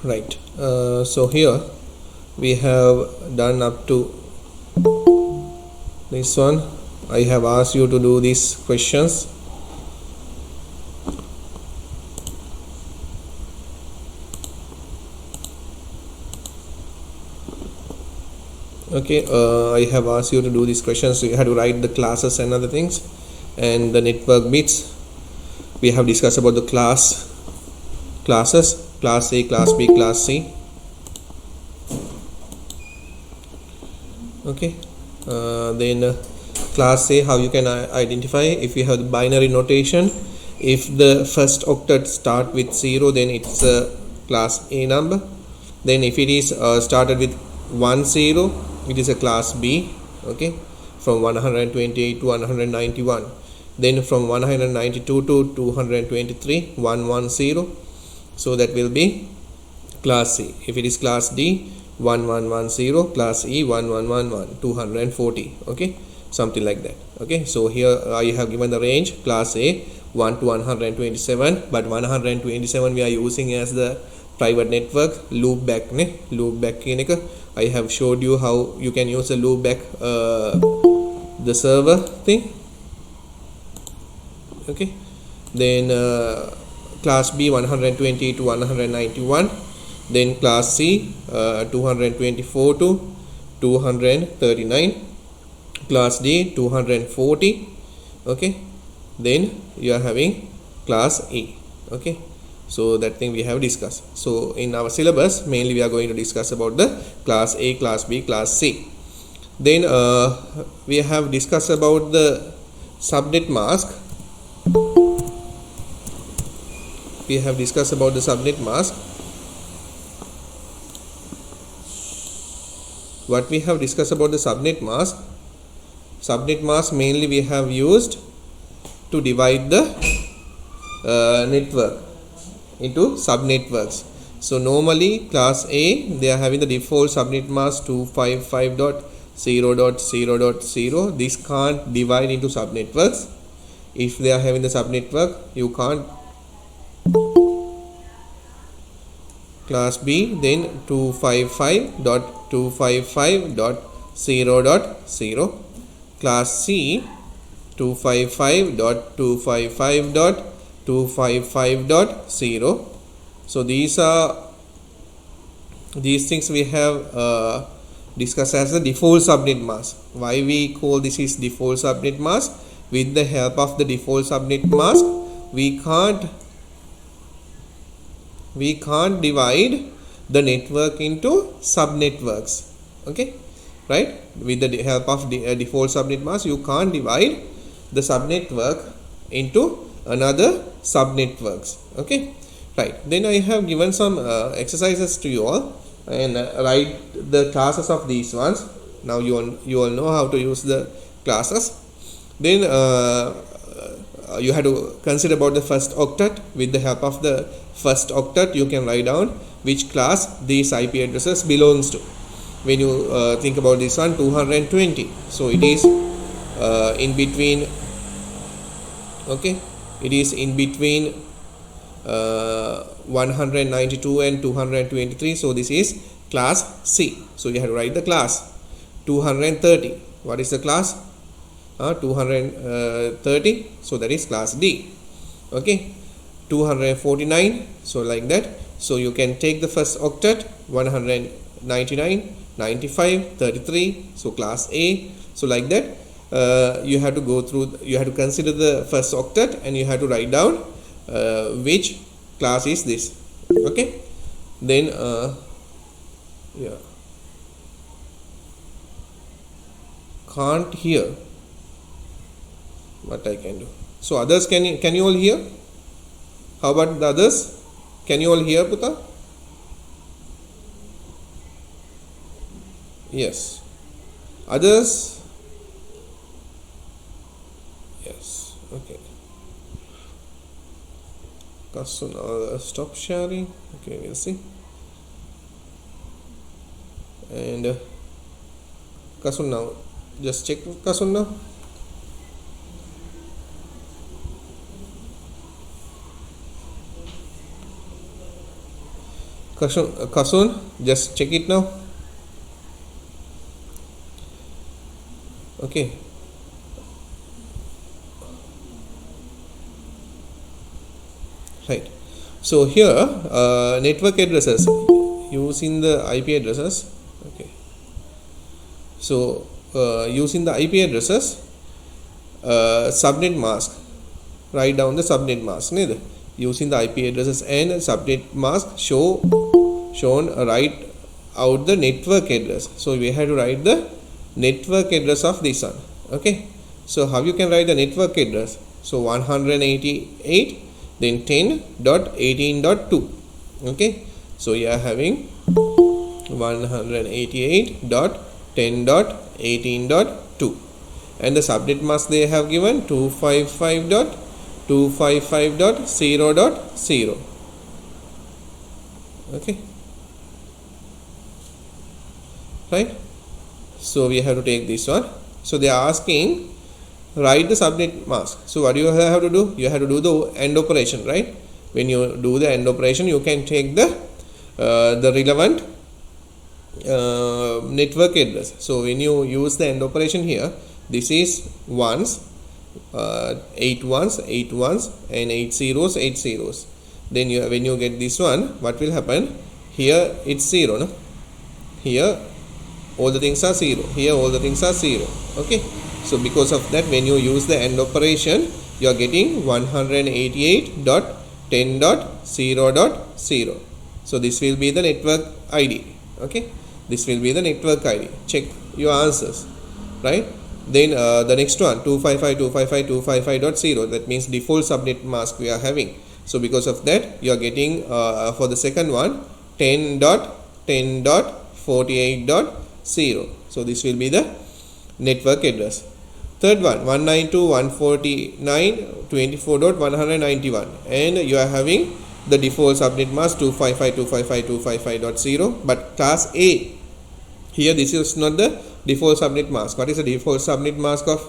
Right. So here we have done up to this one. I have asked you to do these questions. Okay, I have asked you to do these questions. So you have to write the classes and other things, and the network bits. We have discussed about the classes: class A, class B, class C. Okay, then class A, how you can identify if you have the binary notation. If the first octet start with 0, then it's a class A number. Then if it is started with 1 0, it is a class B. Okay, from 128 to 191. Then from 192 to 223, 110. So that will be class C. If it is class D, 1110, class E 1111, 240. Okay, something like that. Okay, so here I have given the range class A 1 to 127, but 127 we are using as the private network loopback ne loopback kineka. I have showed you how you can use a loopback the server thing. Okay, then class B 120 to 191, then class C 224 to 239, class D 240. Okay, then you are having class E. Okay, so that thing we have discussed. So in our syllabus mainly we are going to discuss about the class A, class B, class C. Then we have discussed about the subnet mask. We have discussed about the subnet mask. What we have discussed about the subnet mask? Subnet mask mainly we have used to divide the network into subnetworks. So normally class A, they are having the default subnet mask 255.0.0.0. This can't divide into subnetworks. If they are having the subnetwork, you can't. Class B, then 255.255.0.0. Class C 255.255.255.0. So these things we have discussed as the default subnet mask. Why we call this is default subnet mask? With the help of the default subnet mask, we can't divide the network into subnetworks. Okay, right? With the help of the default subnet mask, you can't divide the subnetwork into another subnetworks. Okay, right? Then I have given some exercises to you all, and write the classes of these ones. Now you all know how to use the classes. Then you have to consider about the first octet. With the help of the first octet, you can write down which class these IP addresses belongs to. When you think about this one, 220, so it is in between. Okay, it is in between 192 and 223, so this is class C. So you have to write the class. 230, what is the class? 230, so that is class D. Okay, 249, so like that. So you can take the first octet, 199, 95, 33, so class A. So like that, you have to go through, you have to consider the first octet, and you have to write down which class is this. Okay, then yeah, can't hear. What I can do? So others, can you all hear? How about the others? Can you all hear, Puta? Yes. Others? Yes. Okay. So now stop sharing. Okay, we'll see. And Kasun now. Just check Kasun now. Kasun, just check it now. Okay. Right. So here network addresses using the IP addresses. Okay. So using the IP addresses, subnet mask. Write down the subnet mask. Neither using the IP addresses and subnet mask shown write out the network address. So we have to write the network address of this one. Okay. So how you can write the network address? So 188 then 10.18.2. Okay. So you are having 188.10.18.2 and the subnet mask they have given 255.255.0.0. Okay. Right. So we have to take this one. So they are asking write the subnet mask. So what do you have to do? You have to do the AND operation, right? When you do the AND operation, you can take the relevant network address. So when you use the AND operation here, this is ones, 8 ones, 8 ones, and 8 zeros, 8 zeros. Then when you get this one, what will happen? Here it's 0, no? Here all the things are 0. Here all the things are 0. Okay. So because of that, when you use the AND operation, you are getting 188.10.0.0. So this will be the network ID. Okay. This will be the network ID. Check your answers. Right. Then the next one 255.255.255.0. That means default subnet mask we are having. So because of that, you are getting for the second one 10.10.48.0. So this will be the network address. Third one 192.149.24.191 and you are having the default subnet mask 255.255.255.0. But class A, here this is not the default subnet mask. What is the default subnet mask of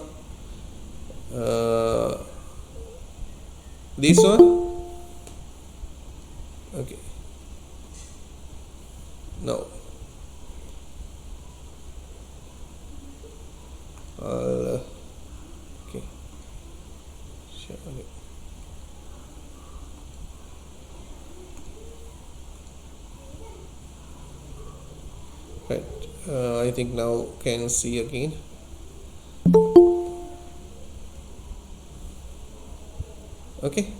this one? Okay. Now okay. Sure. Okay. Right. I think now can see again. Okay.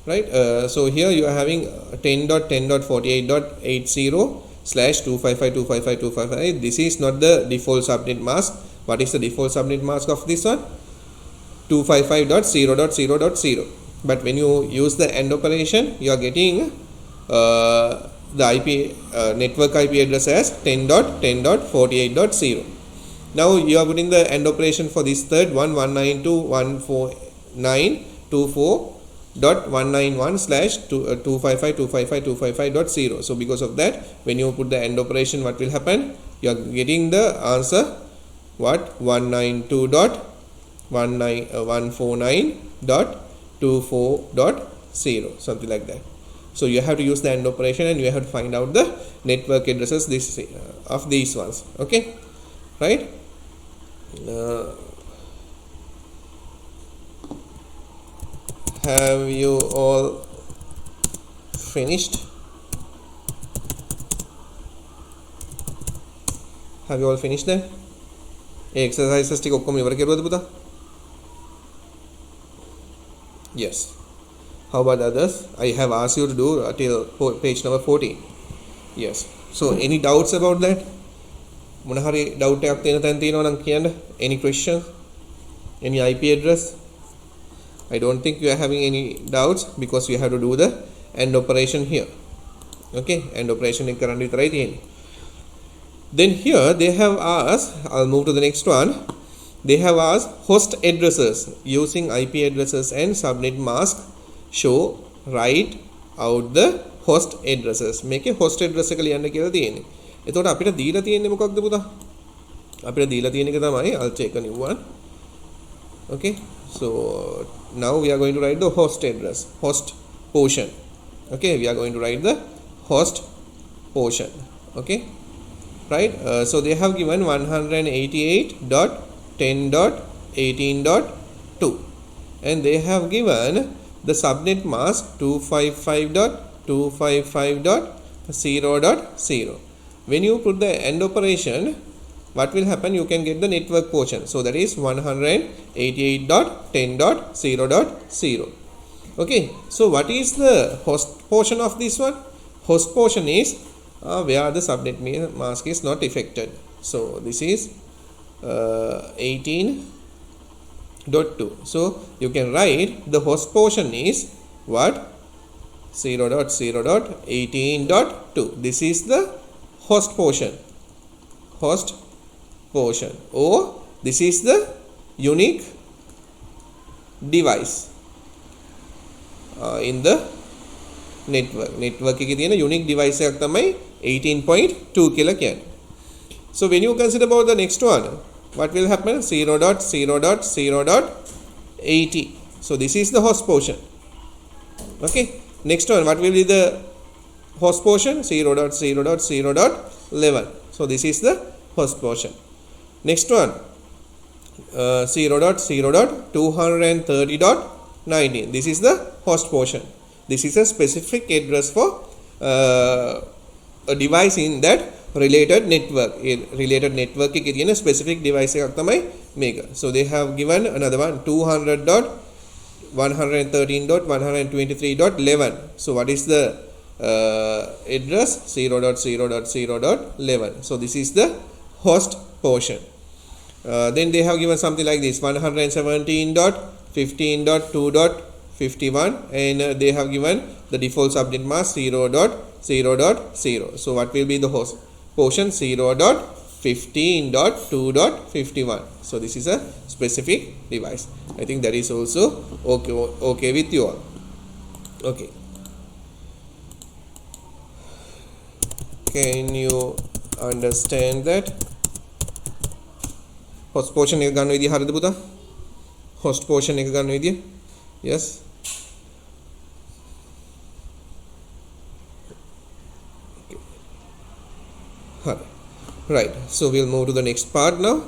Right. So here you are having 10.10.48.80/255.255.255. This is not the default subnet mask. What is the default subnet mask of this one? 255.0.0.0. But when you use the AND operation, you are getting the IP network IP address as 10.10.48.0. Now you are putting the AND operation for this third one 192.149.24.191/255.255.255.0. So because of that, when you put the AND operation, what will happen? You are getting the answer what 192.149.24.0, something like that. So you have to use the AND operation and you have to find out the network addresses this of these ones. Okay, right? Have you all finished? Have you all finished then? Exercises ටික ඔක්කොම ඉවර කරුවද පුතා? Yes. How about others? I have asked you to do till page number 14. Yes. So any doubts about that? මොන හරි doubt එකක් තියෙන තැන තියෙනවා නම් කියන්න. Any questions? Any IP address? I don't think you are having any doubts because we have to do the AND operation here. Okay, AND operation එක කරන්න විතරයි තියෙන්නේ. Then here they have asked, I'll move to the next one. They have asked host addresses using IP addresses and subnet mask show write out the host addresses. මේකේ host address එක ලියන්න කියලා තියෙන්නේ. එතකොට අපිට දීලා තියෙන්නේ මොකක්ද පුතා? අපිට දීලා තියෙන එක තමයි I'll take a new one. Okay, so now we are going to write the host address, host portion. Okay, we are going to write the host portion. Okay, right? So they have given 188.10.18.2 and they have given the subnet mask 255.255.0.0. When you put the AND operation, what will happen? You can get the network portion. So that is 188.10.0.0. Okay, so what is the host portion of this one? Host portion is where the subnet mask is not affected. So this is 18.2. So you can write the host portion is what? 0.0.18.2. This is the host portion. Host portion, or this is the unique device in the network. Network එකේ තියෙන unique device එකක් තමයි 18.2 කියලා කියන්නේ. So when you consider about the next one, what will happen? 0.0.0.80. So this is the host portion. Okay, next one, what will be the host portion? 0.0.0.11. So this is the host portion. Next one, 0.0.230.19. This is the host portion. This is a specific address for a device in that related network. Related network එකේ තියෙන specific device එකක් තමයි මේක. So they have given another one, 200.113.123.11. So what is the address? 0.0.0.11. So this is the host portion. Then they have given something like this, 117.15.2.51, and they have given the default subnet mask 0.0.0. So what will be the host portion? 0.15.2.51. So this is a specific device. I think that is also okay with you all. Okay, can you understand that? Host portion එක ගන්න විදිය හරිද පුතා? Host portion එක ගන්න විදිය? Yes. Okay. Right. So we'll move to the next part now.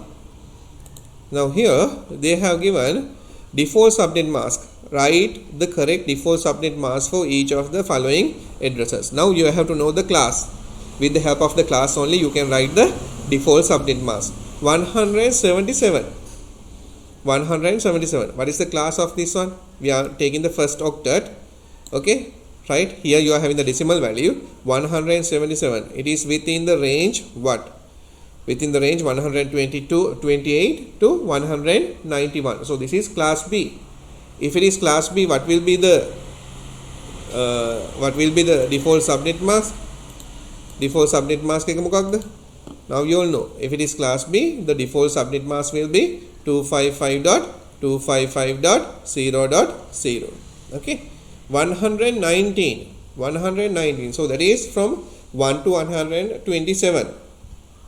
Now here they have given default subnet mask. Write the correct default subnet mask for each of the following addresses. Now you have to know the class. With the help of the class only you can write the default subnet mask. 177. What is the class of this one? We are taking the first octet. Okay, right? Here you are having the decimal value 177. It is within the range what? Within the range 128 to 191. So this is class B. If it is class B, what will be the default subnet mask? Default subnet mask එක මොකක්ද? Now you all know, if it is class B, the default subnet mask will be 255.255.0.0. Okay, 119. So that is from 1 to 127.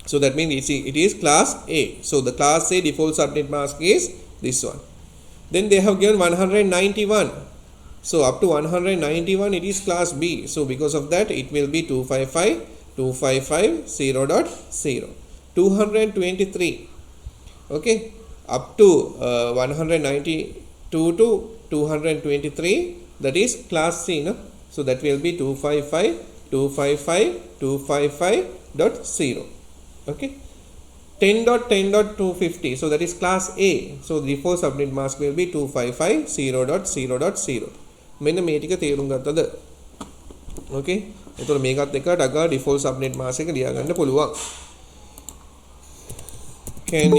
So that means it is class A. So the class A default subnet mask is this one. Then they have given 191. So up to 191 it is class B. So because of that it will be 255.0.0. 223. Okay, up to 192 to 223, that is class C, no? So that will be 255.255.0. Okay, 10.10.250. So that is class A. So the default subnet mask will be 255.0.0.0. මෙන්න මේ ටික තේරුම් ගත්තද? Okay, එතකොට මේකත් එක්ක ඩගා default subnet mask එක ලියා ගන්න පුළුවන්. Can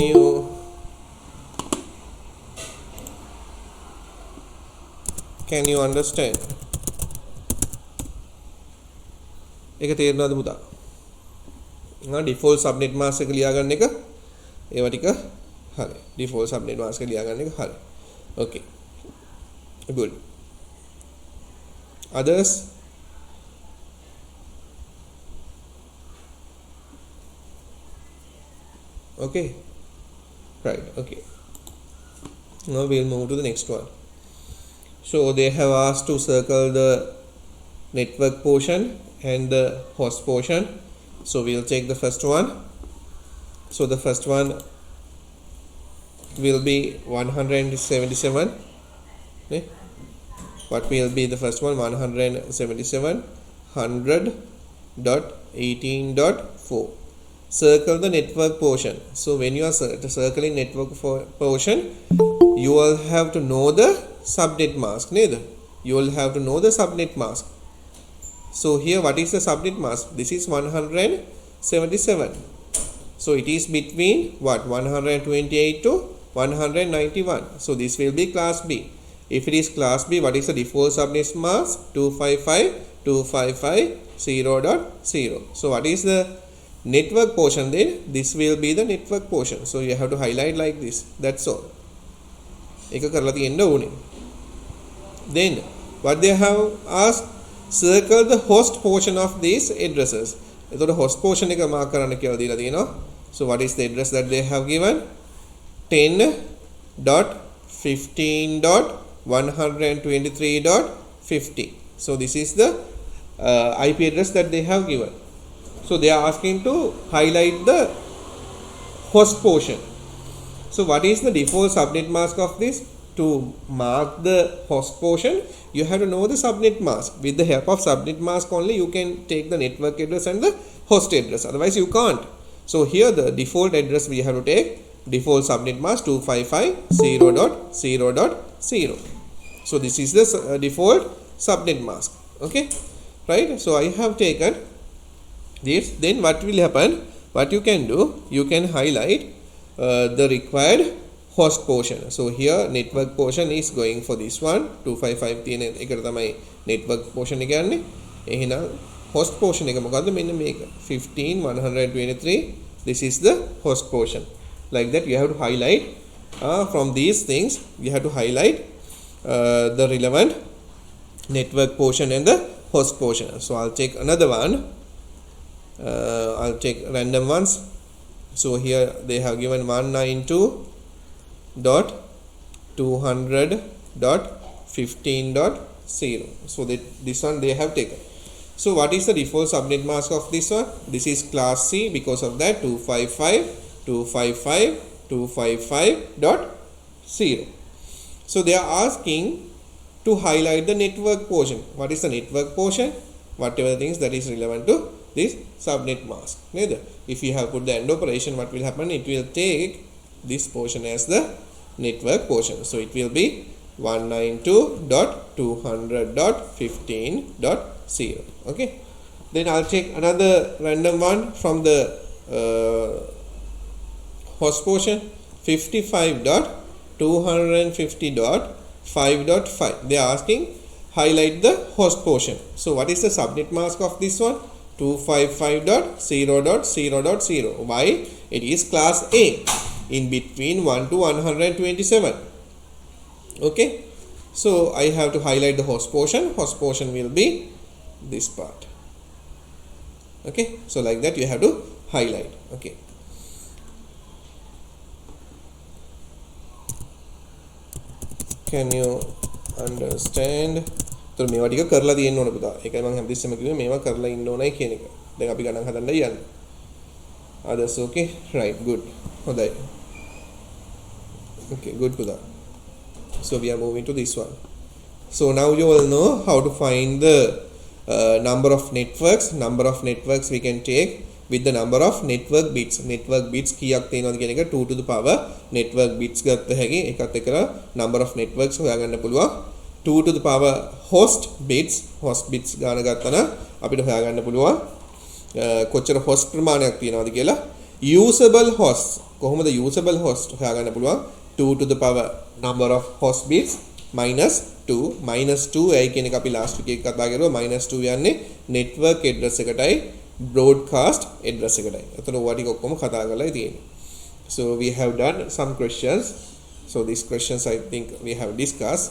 you understand? ඒක තේරුණාද පුතා? default subnet mask එක ලියා ගන්න එක ඒවා ටික හරි. default subnet mask එක ලියා ගන්න එක හරි. Okay, good. Others? Okay, right. Okay, now we'll move to the next one. So they have asked to circle the network portion and the host portion. So we'll take the first one. So the first one will be 177. Okay. What will be the first one? 177 100.18.4. Circle the network portion. So when you are circling network portion, you will have to know the subnet mask. Neither you will have to know the subnet mask. So here, what is the subnet mask? This is 177. So it is between what? 128 to 191. So this will be class B. If it is class B, what is the default subnet mask? 255.255.0.0. So what is the network portion then? This will be the network portion. So you have to highlight like this. That's all. Then what they have asked, circle the host portion of these addresses. So the host portion එක mark කරන්න කියලා දීලා තියෙනවා. So what is the address that they have given? 10.15.123.50. So this is the IP address that they have given. So they are asking to highlight the host portion. So what is the default subnet mask of this? To mark the host portion, you have to know the subnet mask. With the help of subnet mask only, you can take the network address and the host address. Otherwise, you can't. So here the default address we have to take default subnet mask 255.0.0.0. So this is the default subnet mask. Okay, right? So I have taken this. Then what will happen? What you can do? You can highlight the required host portion. So here network portion is going for this one 255 තියෙන එකට තමයි network portion එක යන්නේ. එහෙනම් host portion එක මොකද්ද? මෙන්න මේක 15.123. This is the host portion. Like that you have to highlight from these things. You have to highlight the relevant network portion and the host portion. So I'll take another one. I'll take random ones. So here they have given 192.200.15.0. So this one they have taken. So what is the default subnet mask of this one? This is class C. Because of that 255.255.255.0. So they are asking to highlight the network portion. What is the network portion? Whatever things that is relevant to this subnet mask. Neither. If you have put the AND operation, what will happen? It will take this portion as the network portion. So it will be 192.200.15.0. Okay. Then I'll check another random one from the host portion 55.250.5.5. They are asking highlight the host portion. So what is the subnet mask of this one? 255.0.0.0. Why? It is class A, in between 1 to 127. Okay. So I have to highlight the host portion. Host portion will be this part. Okay. So like that you have to highlight. Okay. Can you understand? तो මේවා ටික කරලා තියෙන්න ඕන පුතා. ඒකයි මම හැමතිස්සෙම කිව්වේ මේවා කරලා ඉන්න ඕනයි කියන එක. දැන් අපි ගණන් හදන්න යන්නේ. Others okay? Right, good. හොඳයි. Okay, good පුතා. So we are moving to this one. So now you will know how to find the number of networks. Number of networks we can take with the number of network bits. Network bits කීයක් තියෙනවද කියන එක 2 to the power network bits ගත්ත හැකි. ඒකත් එක්කලා number of networks හොයාගන්න පුළුවන්. 2 to the power host bits ගාන ගත්තා නම් අපිට හොයාගන්න පුළුවන් කොච්චර host ප්‍රමාණයක් තියෙනවද කියලා. usable host කොහොමද usable host හොයාගන්න පුළුවන්? 2 to the power number of host bits minus 2 ඇයි කියන එක අපි last week එක කතා කරුවා. -2 යන්නේ network address එකටයි broadcast address එකටයි. එතන ඔය ටික ඔක්කොම කතා කරලා තියෙන්නේ. So we have done some questions. So these questions I think we have discussed.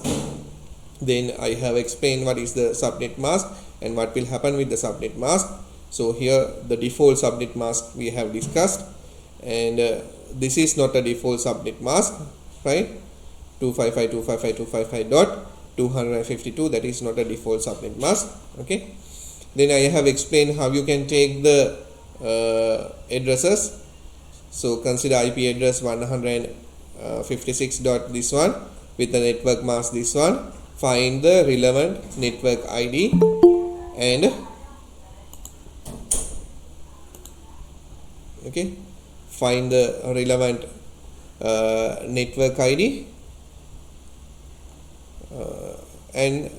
Then I have explained what is the subnet mask and what will happen with the subnet mask. So here the default subnet mask we have discussed, and this is not a default subnet mask, right? 255.255.255.252, that is not a default subnet mask. Okay. Then I have explained how you can take the addresses. So consider IP address 156 dot this one with the network mask this one. Find the relevant network ID and okay, find the relevant network ID and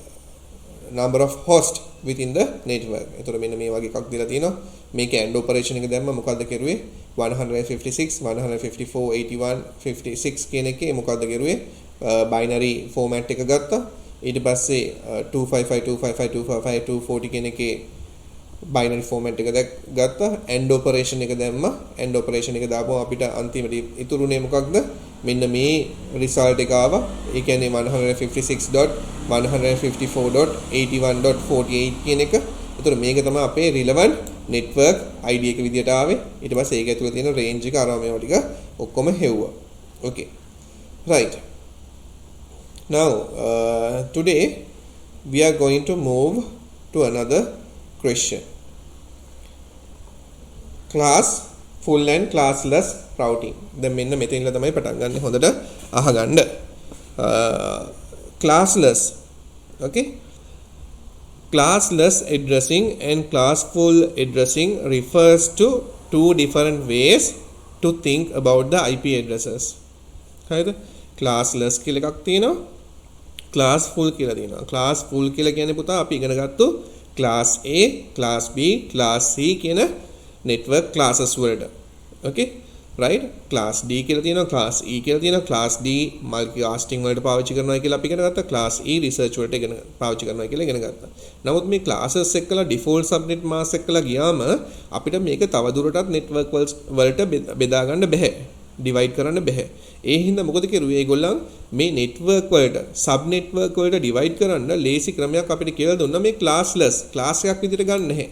number of hosts within the network. එතකොට මෙන්න මේ වගේ එකක් දීලා තියෙනවා. මේක AND operation එක දැම්ම මොකද්ද කරුවේ? 156 154 81 56 කියන එකේ මොකද්ද කරුවේ? binary format එක ගත්තා. ඊට පස්සේ 255 255 255 240 කියන එකේ binary format එක ගත්තා. AND operation එක දැම්මා. AND operation එක දාපුවම අපිට අන්තිමට ඉතුරුනේ මොකක්ද? මෙන්න මේ result එක ආවා. ඒ කියන්නේ 156.154.81.48 කියන එක. ඒතර මේක තමයි අපේ relevant network ID එක විදියට ආවේ. ඊට පස්සේ ඒක ඇතුලේ තියෙන range එක අරම මේවා ටික ඔක්කොම හෙව්වා. Okay. Right. Now today we are going to move to another question. Class full and classless routing. දැන් මෙන්න මෙතන ඉඳලා තමයි පටන් ගන්න. හොඳට අහගන්න. Classless. Okay. Classless addressing and classful addressing refers to two different ways to think about the IP addresses. හරිද? Classless කියලා එකක් තියෙනවා. Classful කියලා තියෙනවා. Classful කියලා කියන්නේ පුතා අපි ඉගෙන ගත්තු class A, class B, class C කියන network classes වලට. Okay? Right? Class D කියලා තියෙනවා, class E කියලා තියෙනවා, class D multicasting වලට පාවිච්චි කරනවා කියලා අපි ඉගෙන ගත්තා. Class E research වලට ඉගෙන පාවිච්චි කරනවා කියලා ඉගෙන ගත්තා. නමුත් මේ classes එක්කලා default subnet mask එක්කලා ගියාම අපිට මේක තව දුරටත් network වලට බෙදා ගන්න බැහැ. divide කරන්න බැහැ. ඒ හින්දා මොකද කරුවේ ඒගොල්ලන් මේ network වලට sub network වලට divide කරන්න ලේසි ක්‍රමයක් අපිට කියලා දුන්නා. මේ classless class එකක් විදිහට ගන්න නැහැ.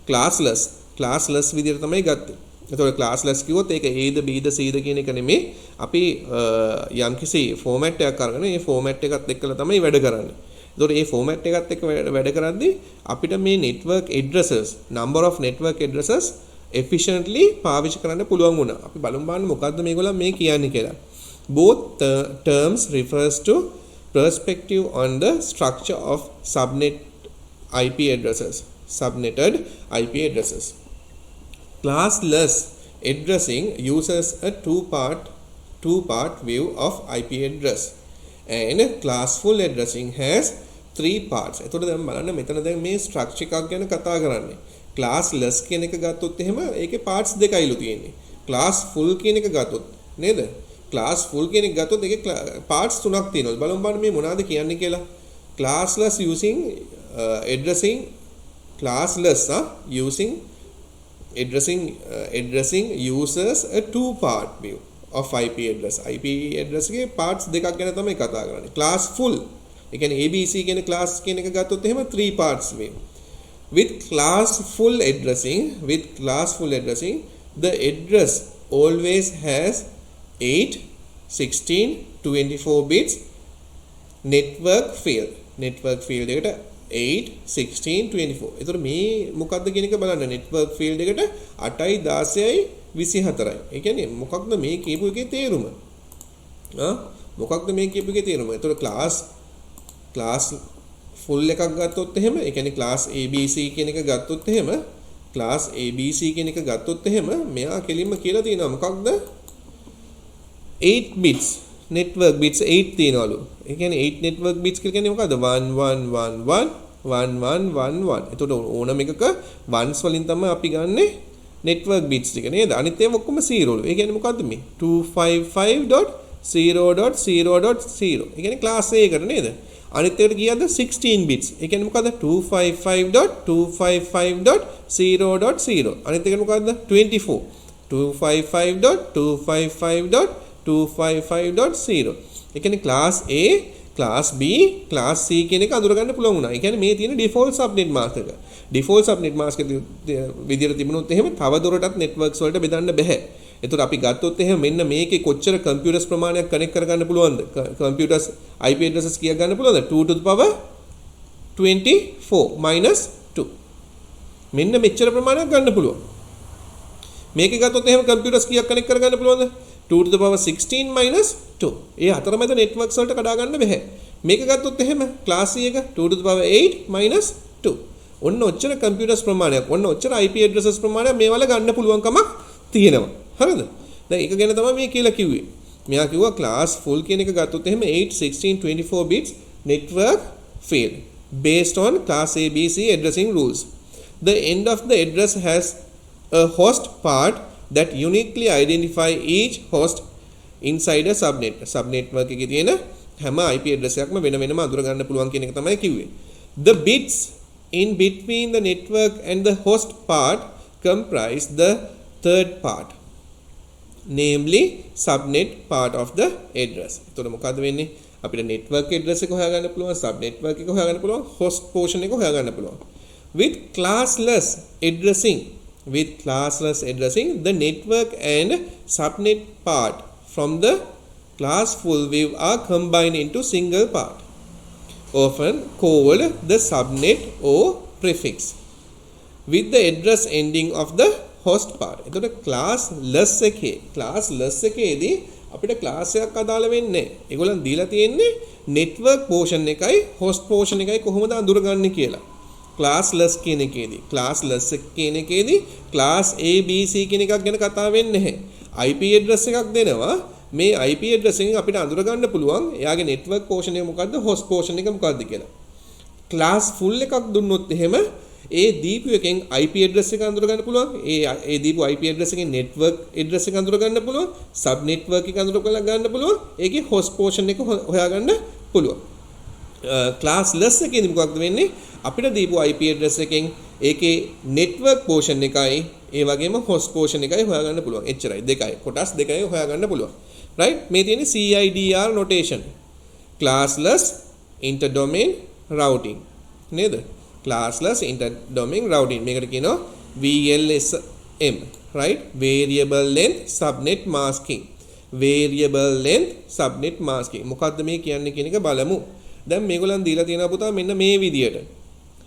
classless විදිහට තමයි ගත්තේ. එතකොට classless කිව්වොත් ඒක Aද Bද Cද කියන එක නෙමෙයි. අපි යම්කිසි format එකක් අරගෙන ඒ format එකත් එක්කලා තමයි වැඩ කරන්නේ. එතකොට මේ format එකත් එක්ක වැඩ කරද්දී අපිට මේ network addresses number of network addresses efficiently පාවිච්චි කරන්න පුළුවන් වුණා. අපි බලමු බලන්න මොකද්ද මේගොල්ලන් මේ කියන්නේ කියලා. Both terms refers to perspective on the structure of subnet IP addresses. Subnetted IP addresses. Classless addressing uses a two-part view of IP address, and classful addressing has three parts. එතකොට දැන් බලන්න මෙතන දැන් මේ structure එකක් ගැන කතා කරන්නේ. Classless කියන එක ගත්තොත් එහෙම ඒකේ parts දෙකයිලු තියෙන්නේ. Classful කියන එක ගත්තොත් නේද? Classful කියන එක ගත්තොත් ඒකේ parts තුනක් තියෙනවා. බලමු බලන්න මේ මොනවද කියන්නේ කියලා. Classless using addressing classless addressing uses a two-part view of IP address. IP address එකේ parts දෙකක් ගැන තමයි කතා කරන්නේ. Classful ඒ කියන්නේ ABC කියන class කියන එක ගත්තොත් එහෙම three parts view. With classful addressing, the address always has 8, 16, 24 bits network field. Network field එකට 8, 16, 24. එතකොට මේ මොකක්ද කියන එක බලන්න. network field එකට 8යි 16යි 24යි. ඒ කියන්නේ මොකක්ද මේ කියපු එකේ තේරුම? මොකක්ද මේ කියපු එකේ තේරුම? එතකොට class full එකක් ගත්තොත් එහෙම ඒ කියන්නේ class ABC කියන එක ගත්තොත් එහෙම class ABC කියන එක ගත්තොත් එහෙම මෙයා කෙලින්ම කියලා තියෙනවා මොකක්ද 8 bits network bits 8 තියනවලු. ඒ කියන්නේ 8 network bits කියලා කියන්නේ මොකද්ද 1111 1111. එතකොට ඕනම එකක ones වලින් තමයි අපි ගන්නෙ network bits ටික නේද? අනිත් ඒවා ඔක්කොම 0 ලු. ඒ කියන්නේ මොකද්ද මේ 255.0.0.0. ඒ කියන්නේ class A එකට නේද? අනිත් එකට ගියද 16 bits. ඒ කියන්නේ මොකද්ද 255.255.0.0. අනිත් එකට මොකද්ද 24 255.255.255.0. ඒ කියන්නේ class A, class B, class C කියන එක අඳුර ගන්න පුළුවන් වුණා. ඒ කියන්නේ මේ තියෙන default subnet mask එක. default subnet mask එක විදියට තිබුණොත් එහෙම තව දුරටත් networks වලට බෙදන්න බෑ. එතකොට අපි ගත්තොත් එහෙම මෙන්න මේකේ කොච්චර computers ප්‍රමාණයක් connect කරගන්න පුළුවන්ද? computers IP addresses කීයක් ගන්න පුළුවන්ද? 2 to the power 24 minus 2. මෙන්න මෙච්චර ප්‍රමාණයක් ගන්න පුළුවන්. මේක ගත්තොත් එහෙම කම්පියුටර්ස් කීයක් කනෙක්ට් කරගන්න පුළුවන්ද? 2 to the power 16 minus 2. ඒ අතරමැද networks වලට කඩා ගන්න බෑ. මේක ගත්තොත් එහෙම ක්ලාස් C එක 2 to the power 8 minus 2. ඔන්න ඔච්චර කම්පියුටර්ස් ප්‍රමාණයක්, ඔන්න ඔච්චර IP addresses ප්‍රමාණයක් මේවල ගන්න පුළුවන්කමක් තියෙනවා. හරිද? දැන් ඒක ගැන තමයි මේ කියලා කිව්වේ. මෙයා කිව්වා class full කියන එක ගත්තොත් එහෙම 8 16 24 bits network field based on class ABC addressing rules. The end of the address has a host part that uniquely identify each host inside a subnet. Subnetwork එකේ තියෙන හැම IP address එකක්ම වෙන වෙනම අඳුර ගන්න පුළුවන් කියන එක තමයි කිව්වේ. The bits in between the network and the host part comprise the third part, namely subnet part of the address. එතකොට මොකද්ද වෙන්නේ? අපිට network address එක හොයාගන්න පුළුවන්, subnetwork එක හොයාගන්න පුළුවන්, host portion එක හොයාගන්න පුළුවන්. With classless addressing, the network and subnet part from the class full view are combined into single part, often called the subnet or prefix, with the address ending of the host part. එතකොට classless එකේදී අපිට class එකක් අදාළ වෙන්නේ නැහැ. ඒගොල්ලන් දීලා තියෙන්නේ network portion එකයි host portion එකයි කොහොමද අඳුරගන්නේ කියලා. classless කියන එකේදී class A B C කියන එකක් ගැන කතා වෙන්නේ නැහැ. IP address එකක් දෙනවා. මේ IP address එකෙන් අපිට අඳුර ගන්න පුළුවන් එයාගේ network portion එක මොකද්ද, host portion එක මොකද්ද කියලා. class full එකක් දුන්නොත් එහෙම ඒ දීපු එකෙන් IP address එක අඳුර ගන්න පුළුවන්. ඒ දීපු IP address එකෙන් network address එක අඳුර ගන්න පුළුවන්. sub network එක අඳුර ගන්න පුළුවන්. ඒකේ host portion එක හොයාගන්න පුළුවන්. classless එකේදී මොකක්ද වෙන්නේ? අපිට දීපු IP address එකෙන් ඒකේ network portion එකයි ඒ වගේම host portion එකයි හොයාගන්න පුළුවන්. එච්චරයි. දෙකයි. කොටස් දෙකයි හොයාගන්න පුළුවන්. right? මේ තියෙන්නේ CIDR notation. classless interdomain routing. නේද? classless interdomain routing. මේකට කියනවා VLSM. right? variable length subnet masking. මොකද්ද මේ කියන්නේ කියන එක බලමු. දැන් මේගොල්ලන් දීලා තියෙනවා පුතා මෙන්න මේ විදියට.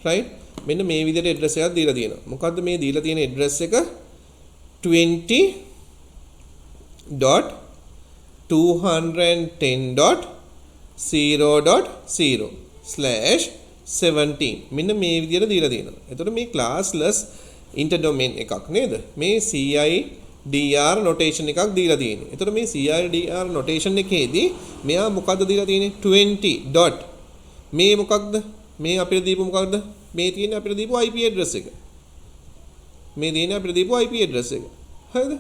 right? මෙන්න මේ විදියට address එකක් දීලා තියෙනවා. මොකද්ද මේ දීලා තියෙන address එක? 20.210.0.0/17 මෙන්න මේ විදියට දීලා තියෙනවා. එතකොට මේ classless interdomain එකක් නේද? මේ CIDR notation එකක් දීලා තියෙන්නේ. එතකොට මේ CIDR notation එකේදී මෙයා මොකද්ද දීලා තියෙන්නේ? 20. මේ මොකක්ද? මේ අපිට දීපු මොකක්ද? මේ තියෙන්නේ අපිට දීපු IP address එක. හරිද?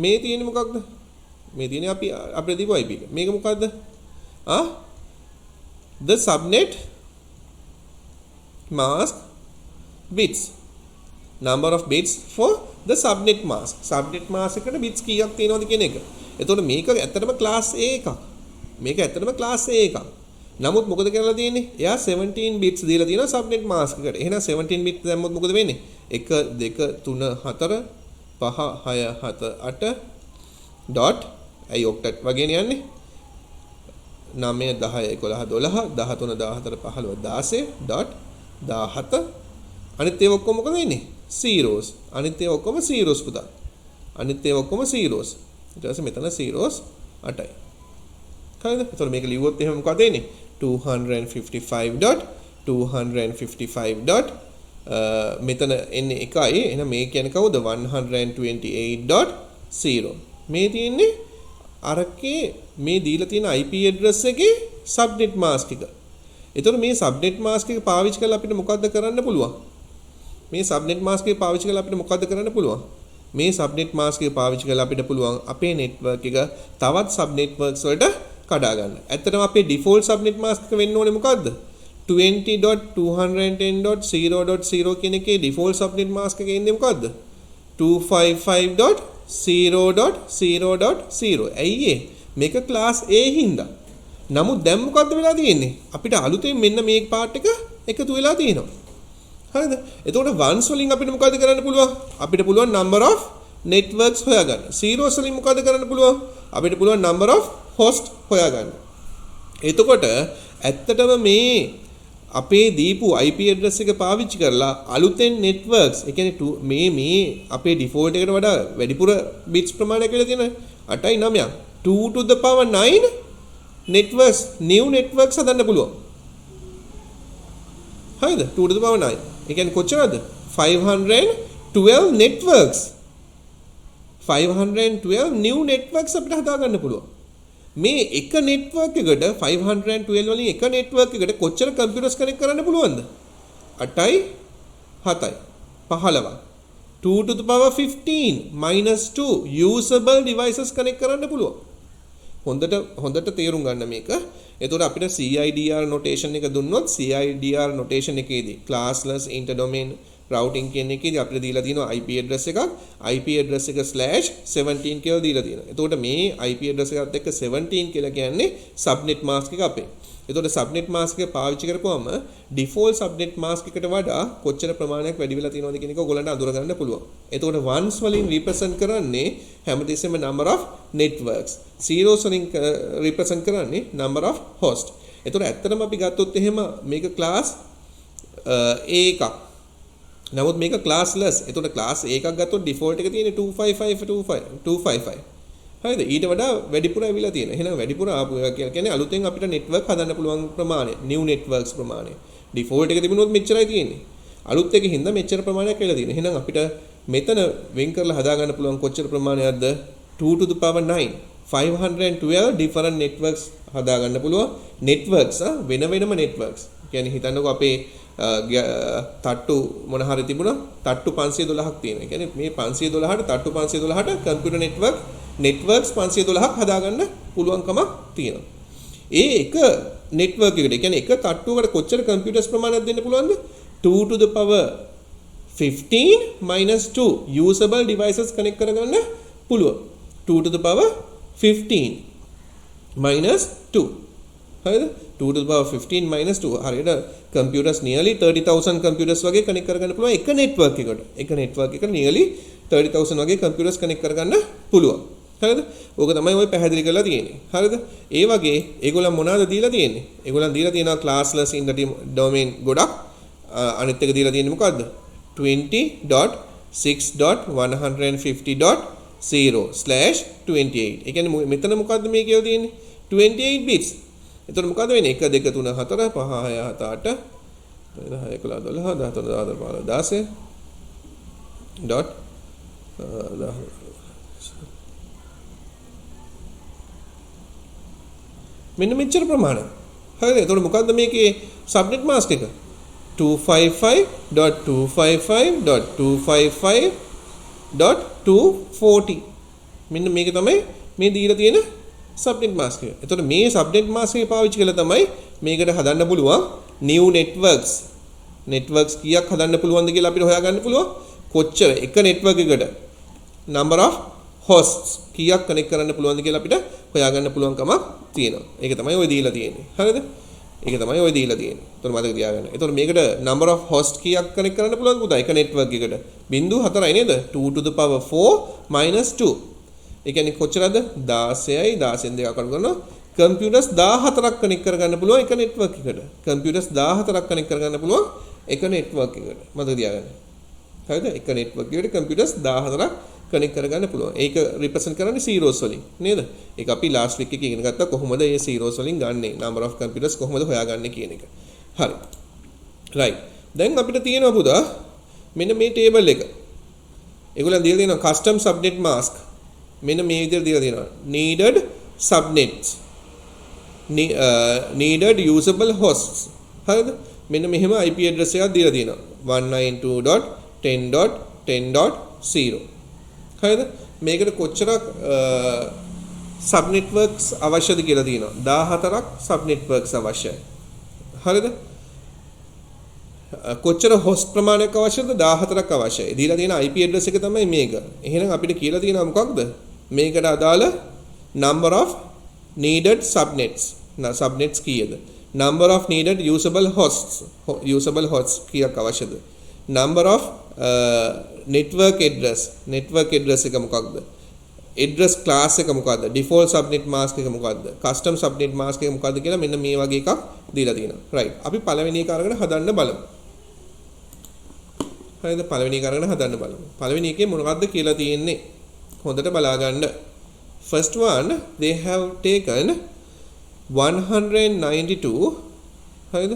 මේ තියෙන්නේ මොකක්ද? මේ තියෙන්නේ අපිට දීපු IP එක. මේක මොකක්ද? The subnet mask bits. Number of bits for the subnet mask. subnet mask එකට bits කීයක් තියෙනවද කියන එක. එතකොට මේක ඇත්තටම class A එකක්. නමුත් මොකද කරලා තියෙන්නේ? එයා 17 bits දීලා තියෙනවා subnet mask එකට. එහෙනම් 17 bits දැම්මොත් මොකද වෙන්නේ? 1 2 3 4 5 6 7 8 dot අයි octet වගේ යන්නේ. 9 10 11 12 13 14 15 16 dot 17 අනිත් ඒවා ඔක්කොම මොකද වෙන්නේ? zeros. අනිත් ඒවා ඔක්කොම zeros පුතා. ඊට පස්සේ මෙතන zeros 8යි. හරිද? එතකොට මේක ලිව්වොත් එහෙම මොකද වෙන්නේ? 255.255. මෙතන එන්නේ එකයි. එහෙනම් මේ කියන්නේ කවුද? 128.0. මේ තියෙන්නේ අරකේ මේ දීලා තියෙන IP address එකේ subnet mask එක. එතකොට මේ subnet mask එක පාවිච්චි කරලා අපිට මොකද්ද කරන්න පුළුවන්? මේ subnet mask එක පාවිච්චි කරලා අපිට පුළුවන් අපේ network එක තවත් sub networks වලට කඩා ගන්න. ඇත්තටම අපේ default subnet mask එක වෙන්න ඕනේ මොකද්ද? 20.210.0.0 කියන එකේ default subnet mask එක ඉන්නේ මොකද්ද? 255.0.0.0. ඇයි මේක class A හින්දා. නමුත් දැන් මොකද්ද වෙලා තියෙන්නේ? අපිට අලුතෙන් මෙන්න මේ part එක එකතු වෙලා තියෙනවා. හරිද? එතකොට ones වලින් අපිට මොකද කරන්න පුළුවන්? අපිට පුළුවන් number of networks හොයාගන්න. zeros වලින් මොකද කරන්න පුළුවන්? අපිට පුළුවන් number of host හොයාගන්න. එතකොට ඇත්තටම මේ අපේ දීපු IP address එක පාවිච්චි කරලා අලුතෙන් networks ඒ කියන්නේ මේ අපේ default එකට වඩා වැඩිපුර bits ප්‍රමාණයක් කියලා තියෙනවා 8යි 9ක් 2 to the power 9 networks new networks හදන්න පුළුවන් හරිද 2 to the power 9 ඒ කියන්නේ කොච්චරද 512 networks 512 new networks අපිට හදා ගන්න පුළුවන් මේ එක network එකට 512 වලින් එක network එකට කොච්චර computers connect කරන්න පුළුවන්ද 8යි 7යි 15 2 to the power 15 minus 2 usable devices connect කරන්න පුළුවන් හොඳට තේරුම් ගන්න මේක එතකොට අපිට CIDR notation එක දුන්නොත් CIDR notation එකේදී classless interdomain routing කියන එකේදී අපිට දීලා තියෙනවා IP address එකක් IP address එක /17 කියලා දීලා තියෙනවා. එතකොට මේ IP address එකත් එක්ක 17 කියලා කියන්නේ subnet mask එක අපේ. එතකොට subnet mask එක පාවිච්චි කරපුවම default subnet mask එකට වඩා කොච්චර ප්‍රමාණයක් වැඩි වෙලා තියෙනවද කියන එක ඔයගොල්ලන්ට අඳුර ගන්න පුළුවන්. එතකොට ones වලින් represent කරන්නේ හැමතිස්සෙම number of networks. zeros වලින් represent කරන්නේ number of host. එතකොට ඇත්තටම අපි ගත්තොත් එහෙම මේක class A එකක්. නමුත් මේක classless. එතකොට class A එකක් ගත්තොත් default එක තියෙන්නේ 255. හරිද? ඊට වඩා වැඩිපුර ඇවිල්ලා තියෙනවා. එහෙනම් වැඩිපුර ආපු එක කියන්නේ අලුතෙන් අපිට network හදන්න පුළුවන් ප්‍රමාණය, new networks ප්‍රමාණය. default එක තිබුණොත් මෙච්චරයි තියෙන්නේ. අලුත් එකකින් හින්දා මෙච්චර ප්‍රමාණයක් වෙලා තියෙනවා. එහෙනම් අපිට මෙතන වෙන් කරලා හදා ගන්න පුළුවන් කොච්චර ප්‍රමාණයක්ද? 2 to the power 9. 512 different networks හදා ගන්න පුළුවන්. networks වෙනම networks. කියන්නේ හිතන්නකෝ අපේ තට්ටු මොන හරි තිබුණා තට්ටු 512ක් තියෙනවා. ඒ කියන්නේ මේ 512ට තට්ටු 512ට කම්පියුටර් networks 512ක් හදාගන්න පුළුවන්කමක් තියෙනවා. ඒ එක network එකට, ඒ කියන්නේ එක තට්ටුවකට කොච්චර computers ප්‍රමාණයක් දෙන්න පුළුවන්ද? 2 to the power 15 minus 2 usable devices connect කරගන්න පුළුවන්. 2 to the power 15 minus 2. හරිද? 2 to the power 15 minus 2 හරියට computers nearly 30000 computers වගේ connect කරගන්න පුළුවන් එක network එකට. එක network එකට nearly 30000 වගේ computers connect කරගන්න පුළුවන්. හරිද? ඕක තමයි ඔය පැහැදිලි කරලා තියෙන්නේ. හරිද? ඒ වගේ ඒගොල්ලන් මොනවද දීලා තියෙන්නේ? ඒගොල්ලන් දීලා තියෙනවා classless interdomain ගොඩක්. අනිත් එක දීලා තියෙන්නේ මොකද්ද? 20.6.150.0/28. ඒ කියන්නේ මෙතන මොකද්ද මේ කියලා තියෙන්නේ? 28 bits. එතකොට මොකද වෙන්නේ 1 2 3 4 5 6 7 8 10 11 12 13 14 15 16 dot මෙන්න මෙච්චර ප්‍රමාණය. හරිද? එතකොට මොකද්ද මේකේ subnet mask එක? 255.255.255.240. මෙන්න මේක තමයි මේ දීලා තියෙන subnet mask එක. එතකොට මේ subnet mask එක පාවිච්චි කරලා තමයි මේකට හදන්න පුළුවන් new networks කීයක් හදන්න පුළුවන්ද කියලා අපිට හොයාගන්න පුළුවන්. කොච්චර එක network එකට number of hosts කීයක් connect කරන්න පුළුවන්ද කියලා අපිට හොයාගන්න පුළුවන්කමක් තියෙනවා. ඒක තමයි ඔය දීලා තියෙන්නේ. හරිද? ඒක තමයි ඔය දීලා තියෙන්නේ. එතකොට මතක තියාගන්න. එතකොට මේකට number of host කීයක් connect කරන්න පුළුවන්ද පුතා? එක network එකට 0.4යි නේද? 2 to the power 4 minus 2. ඒ කියන්නේ කොච්චරද 16යි 16න් දෙක අකරන කරනවා computers 14ක් connect කරගන්න පුළුවන් එක network එකට computers 14ක් connect කරගන්න පුළුවන් එක network එකට මතක තියාගන්න හරිද එක network එකට computers 14ක් connect කරගන්න පුළුවන් ඒක represent කරන්නේ zeros වලින් නේද ඒක අපි last week එකේ ඉගෙන ගත්තා කොහොමද මේ zeros වලින් ගන්නෙ number of computers කොහොමද හොයාගන්නේ කියන එක හරි right දැන් අපිට තියෙනවා පුතා මෙන්න මේ table එක ඒගොල්ලන් දීලා තියෙනවා custom subnet mask මෙන්න මේ විදිහට දීලා තියෙනවා needed subnets needed usable hosts හරිද මෙන්න මෙහෙම IP address එකක් දීලා තියෙනවා 192.10.10.0 හරිද මේකට කොච්චරක් sub networks අවශ්‍යද කියලා තියෙනවා 14ක් sub networks අවශ්‍යයි හරිද කොච්චර host ප්‍රමාණයක් අවශ්‍යද 14ක් අවශ්‍යයි දීලා තියෙන IP address එක තමයි මේක එහෙනම් අපිට කියලා තියෙනවා මොකක්ද මේකට අදාළ number of needed subnets කීයද number of needed usable hosts කීයක් අවශ්‍යද number of network address එක මොකක්ද address class එක මොකද්ද? default subnet mask එක මොකද්ද? custom subnet mask එක මොකද්ද කියලා මෙන්න මේ වගේ එකක් දීලා තියෙනවා. right. අපි පළවෙනි එක අරගෙන හදන්න බලමු. හරිද? පළවෙනි එක අරගෙන හදන්න බලමු. පළවෙනි එකේ මොනවද කියලා තියෙන්නේ? හොඳට බලා ගන්න. First one, they have taken 192. හරිද?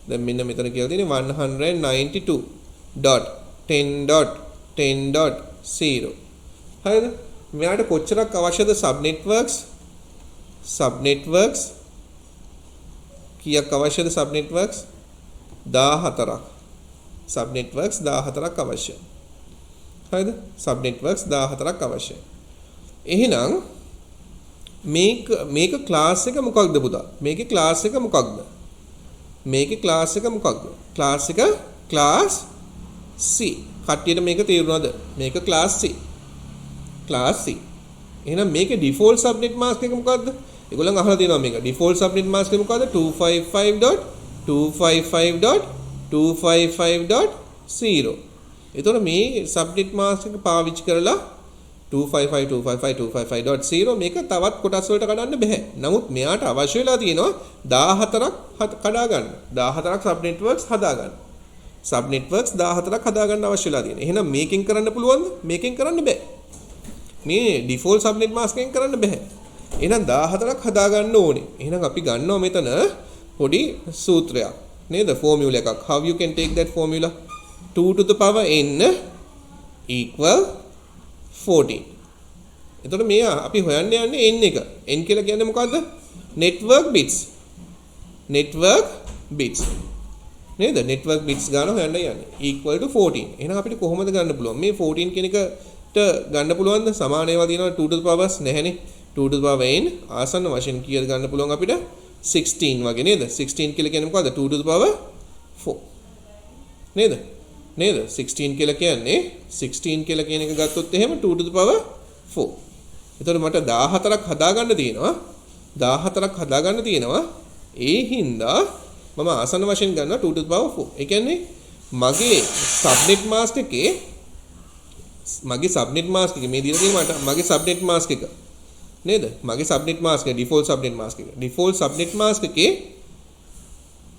දැන් මෙන්න මෙතන කියලා තියෙන්නේ 192.10.10.0. හරිද? මෙයාට කොච්චරක් අවශ්‍යද sub networks කීයක් අවශ්‍යද sub networks 14ක් sub networks 14ක් අවශ්‍යයි. හරිද? sub networks 14ක් අවශ්‍යයි. එහෙනම් මේක ක්ලාස් එක මොකක්ද පුතා? මේකේ ක්ලාස් එක මොකක්ද? මේකේ ක්ලාස් එක මොකක්ද? ක්ලාස් එක ක්ලාස් C. කට්ටියට මේක තේරුණාද? මේක ක්ලාස් C. Class C. එහෙනම් මේකේ default subnet mask එක මොකක්ද? ඒගොල්ලන් අහලා තියෙනවා මේක. default subnet mask එක මොකක්ද? 255.255.255.0. එතකොට මේ subnet mask එක පාවිච්චි කරලා 255.255.255.0 මේක තවත් කොටස් වලට කඩන්න බෑ. නමුත් මෙයාට අවශ්‍ය වෙලා තියෙනවා 14ක් කඩා ගන්න. 14ක් sub networks හදා ගන්න. sub networks 14ක් හදා ගන්න අවශ්‍ය වෙලා තියෙනවා. එහෙනම් මේකෙන් කරන්න පුළුවන්ද? මේකෙන් කරන්න බෑ. මේ default subnet mask එකෙන් කරන්න බෑ. එහෙනම් 14ක් හදා ගන්න ඕනේ. එහෙනම් අපි ගන්නවා මෙතන පොඩි සූත්‍රයක්. නේද? formula එකක්. How you can take that formula? 2 to the power n equal 14. එතකොට මේ අපි හොයන්න යන්නේ n එක. n කියලා කියන්නේ මොකද්ද? network bits. network bits. නේද? network bits ගන්න හොයන්න යන්නේ. equal to 14. එහෙනම් අපිට කොහොමද ගන්න පුළුවන්? මේ 14 කියන එකට ගන්න පුළුවන්ද? සමාන ඒවා තියෙනවා 2 to the powers නැහැනේ. 2 to the power n ආසන්න වශයෙන් කීයද ගන්න පුළුවන් අපිට? 16 වගේ නේද? 16 කියලා කියන්නේ මොකද්ද? 2 to the power 4. නේද? 16 කියලා කියන්නේ 16 කියලා කියන එක ගත්තොත් එහෙම 2 to the power 4. එතකොට මට 14ක් හදා ගන්න තියෙනවා. 14ක් හදා ගන්න තියෙනවා. ඒ හින්දා මම ආසන්න වශයෙන් ගන්නවා 2 to the power 4. ඒ කියන්නේ මගේ subnet mask එකේ මේ දීලා තියෙන මට මගේ subnet mask එක නේද? මගේ subnet mask එක default subnet mask එක. default subnet mask එකේ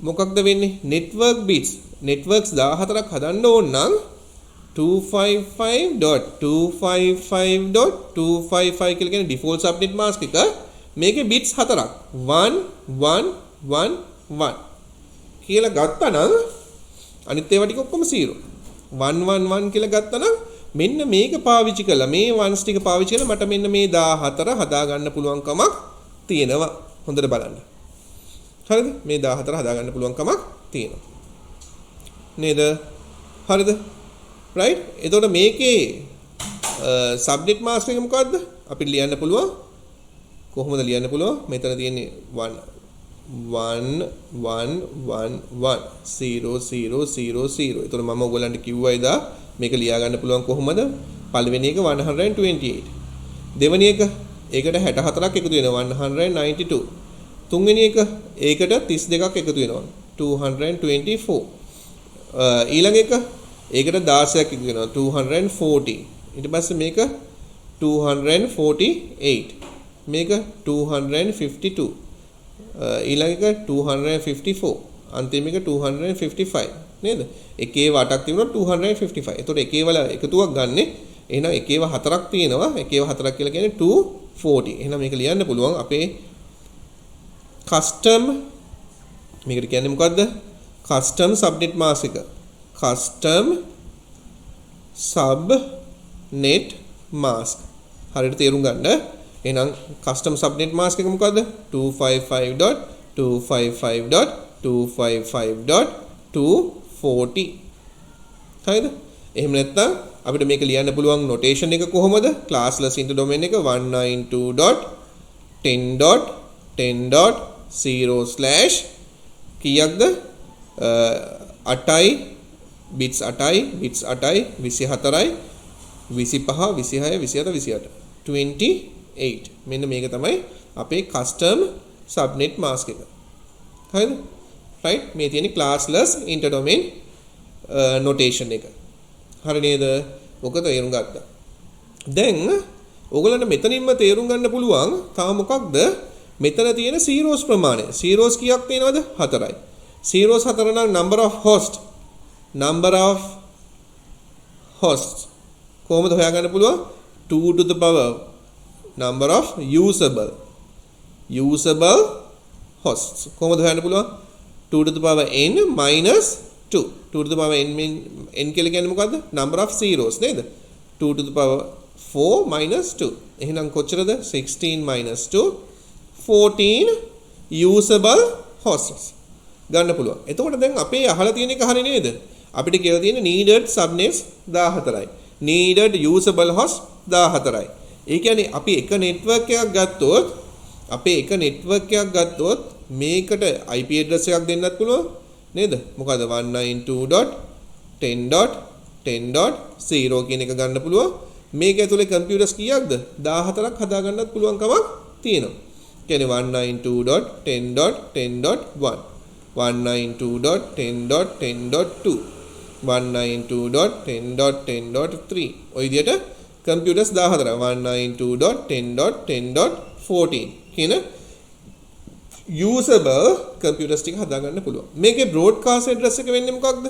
මොකක්ද වෙන්නේ? network bits. networks 14ක් හදන්න ඕන නම් 255.255.255 කියලා කියන default subnet mask එක මේකේ bits 4ක් 1 1 1 1 කියලා ගත්තා නම් අනිත් ඒවා ටික ඔක්කොම 0 1 1 1 කියලා ගත්තා නම් මෙන්න මේක පාවිච්චි කළා මේ ones ටික පාවිච්චි කරලා මට මෙන්න මේ 14 හදා ගන්න පුළුවන් කමක් තියෙනවා. හොඳට බලන්න. හරිද? මේ 14 හදා ගන්න පුළුවන් කමක් තියෙනවා. නේද? හරිද? right? එතකොට මේකේ subnet mask එක මොකද්ද? අපිට ලියන්න පුළුවන්. කොහොමද ලියන්න පුළුවන්? මෙතන තියෙන්නේ 1 1 1 1 1 0 0 0 0. එතකොට මම ඔයගලන්ට කිව්වා ඉදා මේක ලියා ගන්න පුළුවන් කොහොමද? පළවෙනි එක 128. දෙවෙනි එක ඒකට 64ක් එකතු වෙනවා 192. තුන්වෙනි එක ඒකට 32ක් එකතු වෙනවා 224. ඊළඟ එක ඒකට 16ක් එකතු වෙනවා 240. ඊට පස්සේ මේක 248. මේක 252. ඊළඟ එක 254. අන්තිම එක 255 නේද? එකේ වටක් තිබුණා 255. එතකොට එකේ වල එකතුවක් ගන්නෙ. එහෙනම් එකේව හතරක් තියෙනවා. එකේව හතරක් කියලා කියන්නේ 240. එහෙනම් මේක ලියන්න පුළුවන් අපේ custom මේකට කියන්නේ මොකද්ද? custom subnet mask එක. custom subnet mask. හරියට තේරුම් ගන්න. එහෙනම් custom subnet mask එක මොකද්ද? 255.255.255.240. හරිද? එහෙම නැත්නම් අපිට මේක ලියන්න පුළුවන් notation එක කොහොමද? classless int domain එක 192.10.10.0/ කීයක්ද? 8යි bits 8යි 24යි 25 26 27 28 28. මෙන්න මේක තමයි අපේ custom subnet mask එක. හරිද? right මේ තියෙන classless interdomain notation එක. හරි නේද? ඔක තේරුම් ගත්තා. දැන් ඕගොල්ලන්ට මෙතනින්ම තේරුම් ගන්න පුළුවන් තාම මොකක්ද මෙතන තියෙන zeros ප්‍රමාණය. zeros කීයක් තියෙනවද? 4යි. zeros 4 නම් number of hosts කොහොමද හොයාගන්න පුළුවන්? 2 to the power number of usable hosts කොහොමද හොයන්න පුළුවන්? 2 to the power n minus 2. 2 to the power n කියලා කියන්නේ මොකද්ද? number of zeros නේද? 2 to the power 4 minus 2. එහෙනම් කොච්චරද? 16 minus 2 14 usable hosts ගන්න පුළුවන්. එතකොට දැන් අපේ අහලා තියෙන එක හරිය නේද? අපිට කියලා තියෙන needed subnets 14යි. needed usable hosts 14යි. ඒ කියන්නේ අපි එක network එකක් ගත්තොත් මේකට IP address එකක් දෙන්නත් පුළුවන් නේද? මොකද 192.10.10.0 කියන එක ගන්න පුළුවන්. මේක ඇතුලේ computers කීයක්ද? 14ක් හදා ගන්නත් පුළුවන් කමක් තියෙනවා. කියන්නේ 192.10.10.1 192.10.10.2 192.10.10.3 ඔය විදිහට computers 14 192.10.10.14 කියන usable computers ටික හදා ගන්න පුළුවන්. මේකේ broadcast address එක වෙන්නේ මොකක්ද?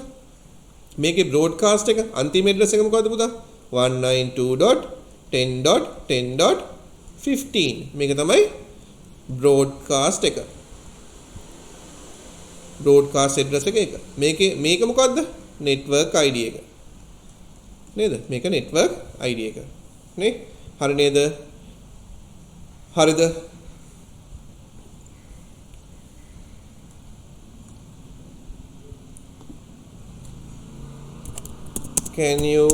මේකේ broadcast එක අන්තිම address එක මොකද්ද පුතා? 192.10.10.15 මේක තමයි broadcast එක. broadcast address එක. මේක මොකද්ද? network ID එක. නේද? මේක network ID එක. නේ? හරි නේද? හරිද? Can you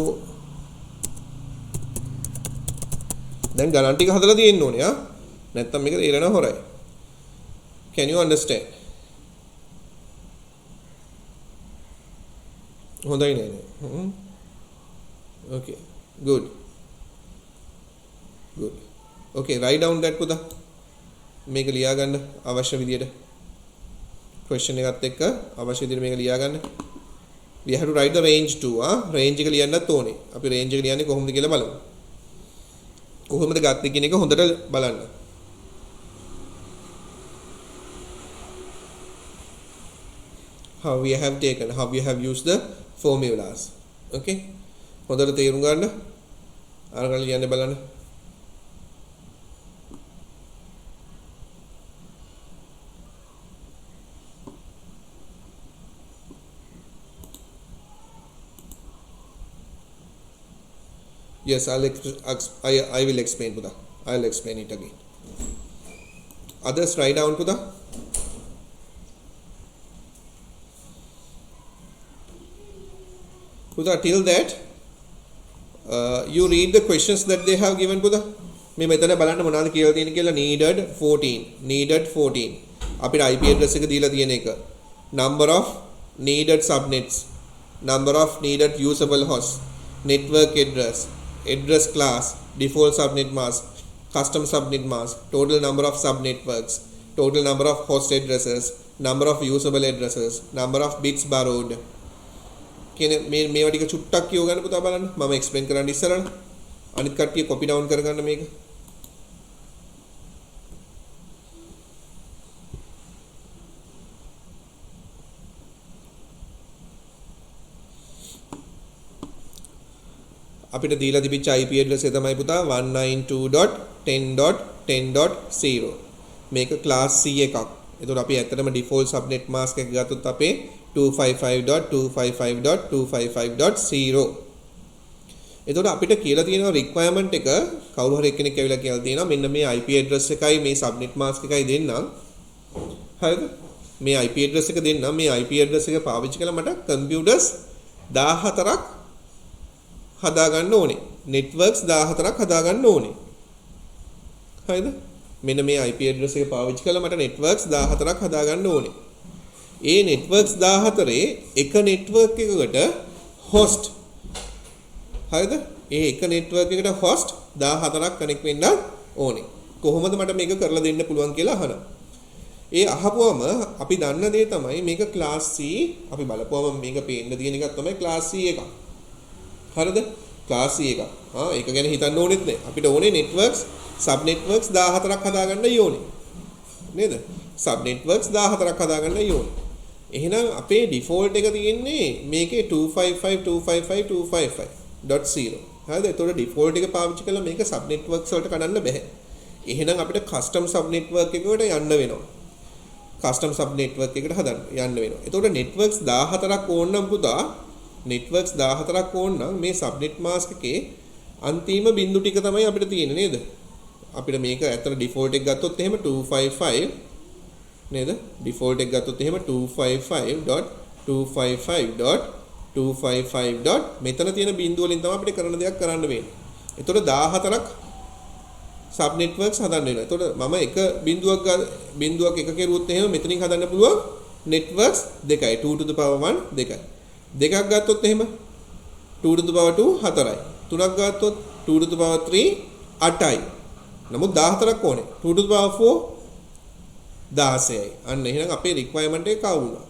දැන් ගණන් ටික හදලා තියෙන්න ඕනේ ආ. නැත්තම් මේක තේරෙනව හොරයි. Can you understand? හොඳයි නේද? Okay. Good. Okay, write down that පුතා. මේක ලියා ගන්න අවශ්‍ය විදියට. question එකත් එක්ක අවශ්‍ය විදියට මේක ලියා ගන්න. We have to write the range too. range එක ලියන්නත් ඕනේ. අපි range එක ලියන්නේ කොහොමද කියලා බලමු. කොහොමද ගත්තේ කියන එක හොඳට බලන්න. How we have taken, how we have used the formulas. Okay? හොඳට තේරුම් ගන්න. අරගෙන ලියන්න බලන්න. Yes, I will explain Buddha. I'll explain it again. Others write down Buddha. Buddha, till that you read the questions that they have given Buddha. මේ මෙතන බලන්න මොනවද කියලා තියෙන කියලා needed 14 අපිට IP address එක දීලා තියෙන එක number of needed subnets number of needed usable hosts network address class default subnet mask custom subnet mask total number of subnetworks total number of host addresses number of usable addresses number of bits borrowed කියන මේවා ටික චුට්ටක් කියව ගන්න පුතා බලන්න මම explain කරන්න ඉස්සරහට අනිත් කට්ටිය කොපි ඩවුන් කරගන්න මේක අපිට දීලා තිබිච්ච IP address එක තමයි පුතා 192.10.10.0 මේක class C එකක්. එතකොට අපි ඇත්තටම default subnet mask එක ගත්තොත් අපේ 255.255.255.0 එතකොට අපිට කියලා තියෙන requirement එක කවුරු හරි එක්කෙනෙක් ඇවිල්ලා කියලා තියෙනවා මෙන්න මේ IP address එකයි මේ subnet mask එකයි දෙන්නම් හරිද මේ IP address එක දෙන්නම් මේ IP address එක පාවිච්චි කරලා මට computers 14ක් හදා ගන්න ඕනේ networks 14ක් හදා ගන්න ඕනේ හරිද මෙන්න මේ IP address එක පාවිච්චි කරලා මට networks 14ක් හදා ගන්න ඕනේ ඒ networks 14 එක network එකකට host හරිද ඒ එක network එකට host 14ක් connect වෙන්න ඕනේ කොහොමද මට මේක කරලා දෙන්න පුළුවන් කියලා අහනවා ඒ අහපුවම අපි දන්න දේ තමයි මේක class C අපි බලපුවම මේක පේන්න තියෙන එකක් තමයි class C එක හරිද ක්ලාස් C එක. ඒක ගැන හිතන්න ඕනෙත් නෑ. අපිට ඕනේ networks sub networks 14ක් හදාගන්න ඕනේ. නේද? sub networks 14ක් හදාගන්න ඕනේ. එහෙනම් අපේ default එක තියෙන්නේ මේකේ 255.255.255.0. හරිද? ඒතකොට default එක පාවිච්චි කරලා මේක sub networks වලට කඩන්න බෑ. එහෙනම් අපිට custom sub network එකකට යන්න වෙනවා. custom sub network එකට හදන්න යන්න වෙනවා. එතකොට networks 14ක් ඕන නම් පුතා networks 14ක් ඕන නම් මේ subnet mask එකේ අන්තිම බිංදු ටික තමයි අපිට තියෙන්නේ නේද? අපිට මේක ඇත්තට default එක ගත්තොත් එහෙම 255 නේද? default එක ගත්තොත් එහෙම 255.255.255. මෙතන තියෙන බිංදු වලින් තමයි අපිට කරන දෙයක් කරන්න වෙන්නේ. එතකොට 14ක් sub networks හදන්න වෙනවා. එතකොට මම එක බිංදුවක් එක කෙරුවොත් එහෙම මෙතනින් හදන්න පුළුවන් networks දෙකයි 2 to the power 1 දෙකයි. දෙකක් ගත්තොත් එහෙම 2 to the power 2 4යි. තුනක් ගත්තොත් 2 to the power 3 8යි. නමුත් 14ක් ඕනේ. 2 to the power 4 16යි. අන්න එහෙනම් අපේ requirement එක කව වුණා.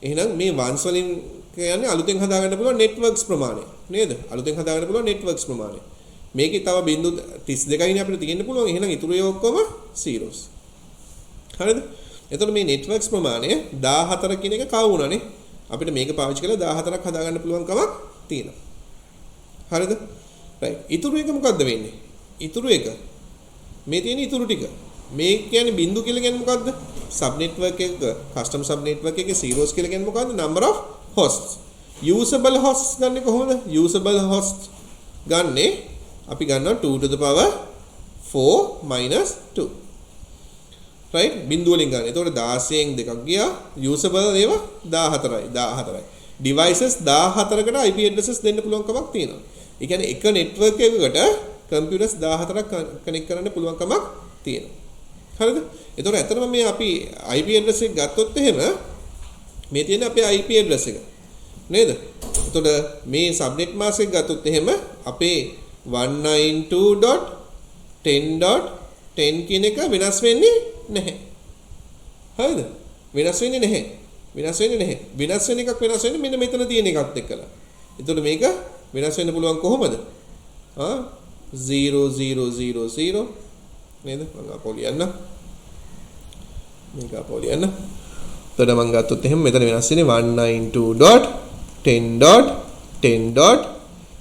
එහෙනම් මේ ones වලින් කියන්නේ අලුතෙන් හදාගන්න පුළුවන් networks ප්‍රමාණය නේද? අලුතෙන් හදාගන්න පුළුවන් networks ප්‍රමාණය. මේකේ තව බිංදු 32යිනේ අපිට තියෙන්න පුළුවන්. එහෙනම් ඉතුරු ඒවා ඔක්කොම zeros. හරිද? එතකොට මේ networks ප්‍රමාණය 14 කියන එක කව වුණානේ. අපිට මේක පාවිච්චි කරලා 14ක් හදාගන්න පුළුවන් කමක් තියෙනවා. හරිද? right. ඉතුරු එක මොකද්ද වෙන්නේ? ඉතුරු එක මේ තියෙන ඉතුරු ටික. මේ කියන්නේ බිංදු කියලා කියන්නේ මොකද්ද? sub network එක custom sub network එකේ zeros කියලා කියන්නේ මොකද්ද? number of hosts. usable hosts ගන්න කොහොමද? usable host ගන්නේ අපි ගන්නවා 2 to the power 4 minus 2. right? බිංදු වලින් ගන්න. එතකොට 16න් දෙකක් ගියා. usable ඒවා 14යි. devices 14කට IP addresses දෙන්න පුළුවන් කමක් තියෙනවා. ඒ කියන්නේ එක network එකකට computers 14ක් connect කරන්න පුළුවන් කමක් තියෙනවා. හරිද? එතකොට ඇත්තටම මේ අපි IP address එක ගත්තොත් එහෙම මේ තියෙන අපේ IP address එක. නේද? එතකොට මේ subnet mask එක ගත්තොත් එහෙම අපේ 192.10.10 කියන එක වෙනස් වෙන්නේ නැහැ. හරිද? වෙනස් වෙන්නේ නැහැ. වෙනස් වෙන එකක් වෙනස් වෙන්නේ මෙන්න මෙතන තියෙන එකත් එක්කලා. එතකොට මේක වෙනස් වෙන්න පුළුවන් කොහොමද? 0000 නේද? මම අපෝලියන්න. මේක අපෝලියන්න. එතකොට මම ගත්තොත් එහෙම මෙතන වෙනස් වෙන්නේ 192.10.10.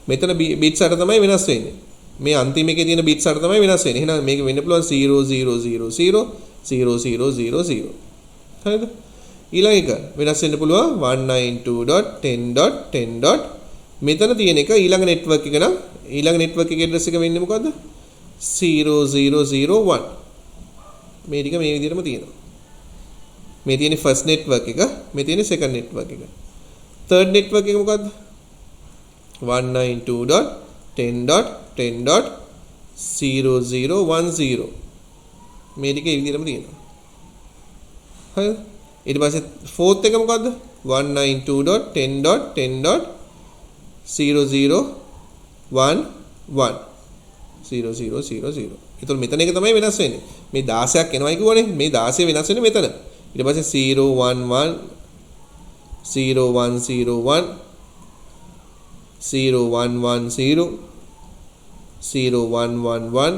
මෙතන බිට්ස් අට තමයි වෙනස් වෙන්නේ. මේ අන්තිම එකේ තියෙන බිට්ස් අට තමයි වෙනස් වෙන්නේ. එහෙනම් මේක වෙන්න පුළුවන් 00000000. හරිද? ඊළඟ එක වෙනස් වෙන්න පුළුවන් 192.10.10. මෙතන තියෙන එක ඊළඟ network එක නම් ඊළඟ network එකේ address එක වෙන්නේ මොකද්ද? 0001. මේ ටික මේ විදිහටම තියෙනවා. මේ තියෙන first network එක, මේ තියෙන second network එක. third network එක මොකද්ද? 192.10.10.0010. මේ ටික මේ විදිහටම තියෙනවා. හරිද? ඊට පස්සේ fourth එක මොකද්ද? 192.10.10.0011. 0000. ඒතකොට මෙතන එක තමයි වෙනස් වෙන්නේ. මේ 16ක් එනවයි කියවනේ. මේ 16 වෙනස් වෙන්නේ මෙතන. ඊට පස්සේ 011 0101 0110 0111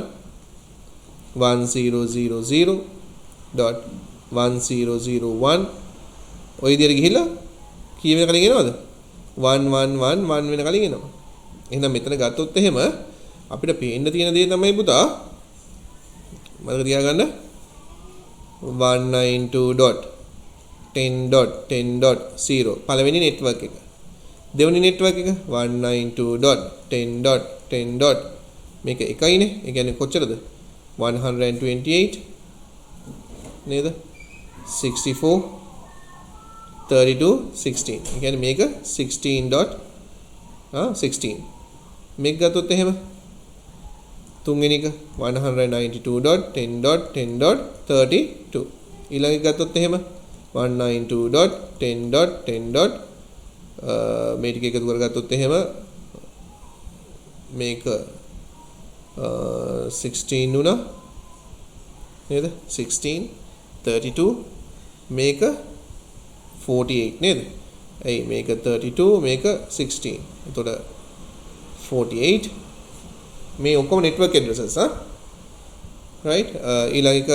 1000.1001 ඔය විදිහට ගිහිල්ලා කී වෙන කලින් එනවද? 111 වෙන කලින් එනවා. එහෙනම් මෙතන ගත්තොත් එහෙම අපිට පේන්න තියෙන දේ තමයි පුතා මතක තියාගන්න 192.10.10.0 පළවෙනි network එක. දෙවෙනි network එක 192.10.10. මේක එකයිනේ. ඒ කියන්නේ කොච්චරද? 128 නේද? 64 32 16. ඒ කියන්නේ මේක 16.16. මේක ගත්තොත් එහෙම තුන්වෙනි එක 192.10.10.32. ඊළඟ එක ගත්තොත් එහෙම 192.10.10. මේ ටික එකතු කරගත්තොත් එහෙම මේක 16 වුණා නේද? 16 32 මේක 48 නේද? එයි මේක 32 මේක 16. එතකොට 48 මේ ඔක්කොම network addresses right ඊළඟ එක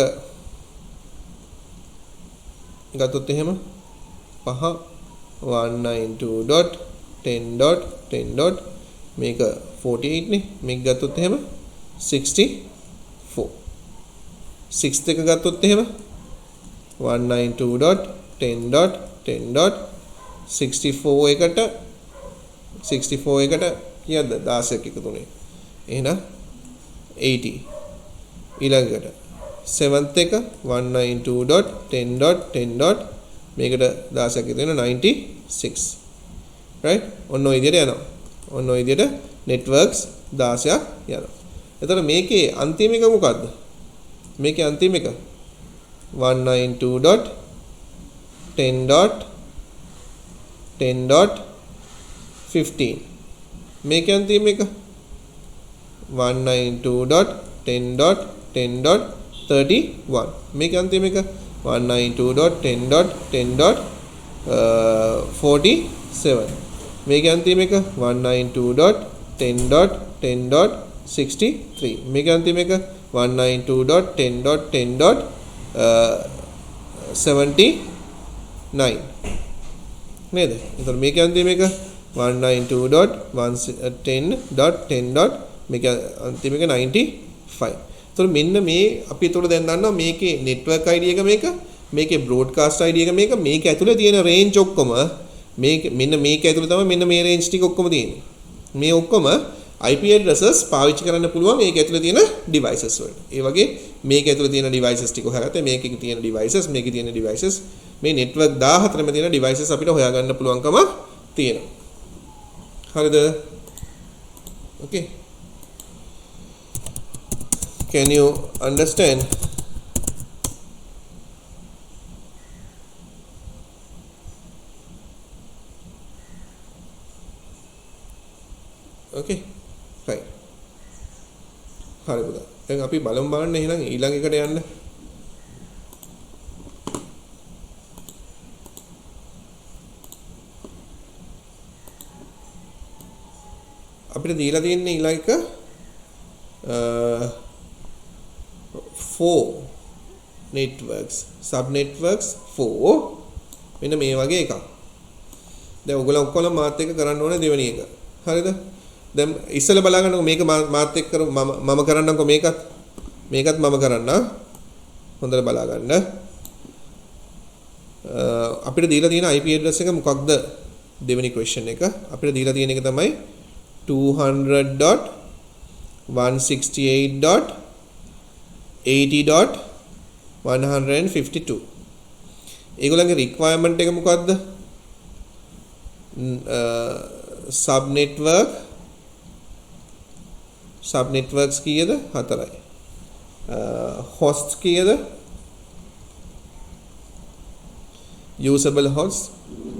ගත්තොත් එහෙම 5 192.10.10. මේක 48 නේ මේක ගත්තොත් එහෙම 64 6th එක ගත්තොත් එහෙම 192.10.10.64 එකට 64 එකට කීයද 16ක් එකතුනේ එහෙනම් 80 ඊළඟට 7th එක 192.10.10. මේකට 16ක් එකතු වෙන 96 right ඔන්න ඔය විදිහට යනවා ඔන්න ඔය විදිහට networks 16ක් යනවා එතකොට මේකේ අන්තිම එක මොකද්ද මේකේ අන්තිම එක 192.10.10.15 මේකේ අන්තිම එක 192.10.10.31 මේකේ අන්තිම එක 192.10.10.47 මේකේ අන්තිම එක 192.10.10.63 මේකේ අන්තිම එක 192.10.10.79 නේද එතකොට මේකේ අන්තිම එක 192.10.10. මේකේ අන්තිම එක 95. එතකොට මෙන්න මේ අපි එතකොට දැන් දන්නවා මේකේ network ID එක මේකේ broadcast ID එක මේක ඇතුලේ තියෙන range ඔක්කොම මේක මෙන්න මේක ඇතුලේ තමයි මෙන්න මේ range ටික ඔක්කොම තියෙන්නේ. මේ ඔක්කොම IP addresses පාවිච්චි කරන්න පුළුවන් මේක ඇතුලේ තියෙන devices වලට. ඒ වගේ මේක ඇතුලේ තියෙන devices ටික හොයාගත්තා මේකේ තියෙන devices මේකේ තියෙන devices මේ network 14ම තියෙන devices අපිට හොයාගන්න පුළුවන්කම තියෙනවා. හරිද? Okay. Can you understand? Okay. Right. හරි පුතා. දැන් අපි බලමු බලන්න එහෙනම් ඊළඟ එකට යන්න. අපිට දීලා තියෙන්නේ ඊළඟ එක 4 networks sub networks 4 මෙන්න මේ වගේ එකක්. දැන් ඔයගොල්ලෝ ඔක්කොම මාත් එක්ක කරන්න ඕනේ දෙවෙනි එක. හරිද? දැන් ඉස්සෙල්ලා බලා ගන්නකො මේක මාත් එක්ක මම කරන්නම්කො මේකත් මම කරන්න. හොඳට බලා ගන්න. අපිට දීලා තියෙන IP address එක මොකක්ද? දෙවෙනි question එක. අපිට දීලා තියෙන එක තමයි 200.168.80.152. ඒගොල්ලන්ගේ requirement එක මොකද්ද? sub networks කීයද? 4යි. host කීයද? usable host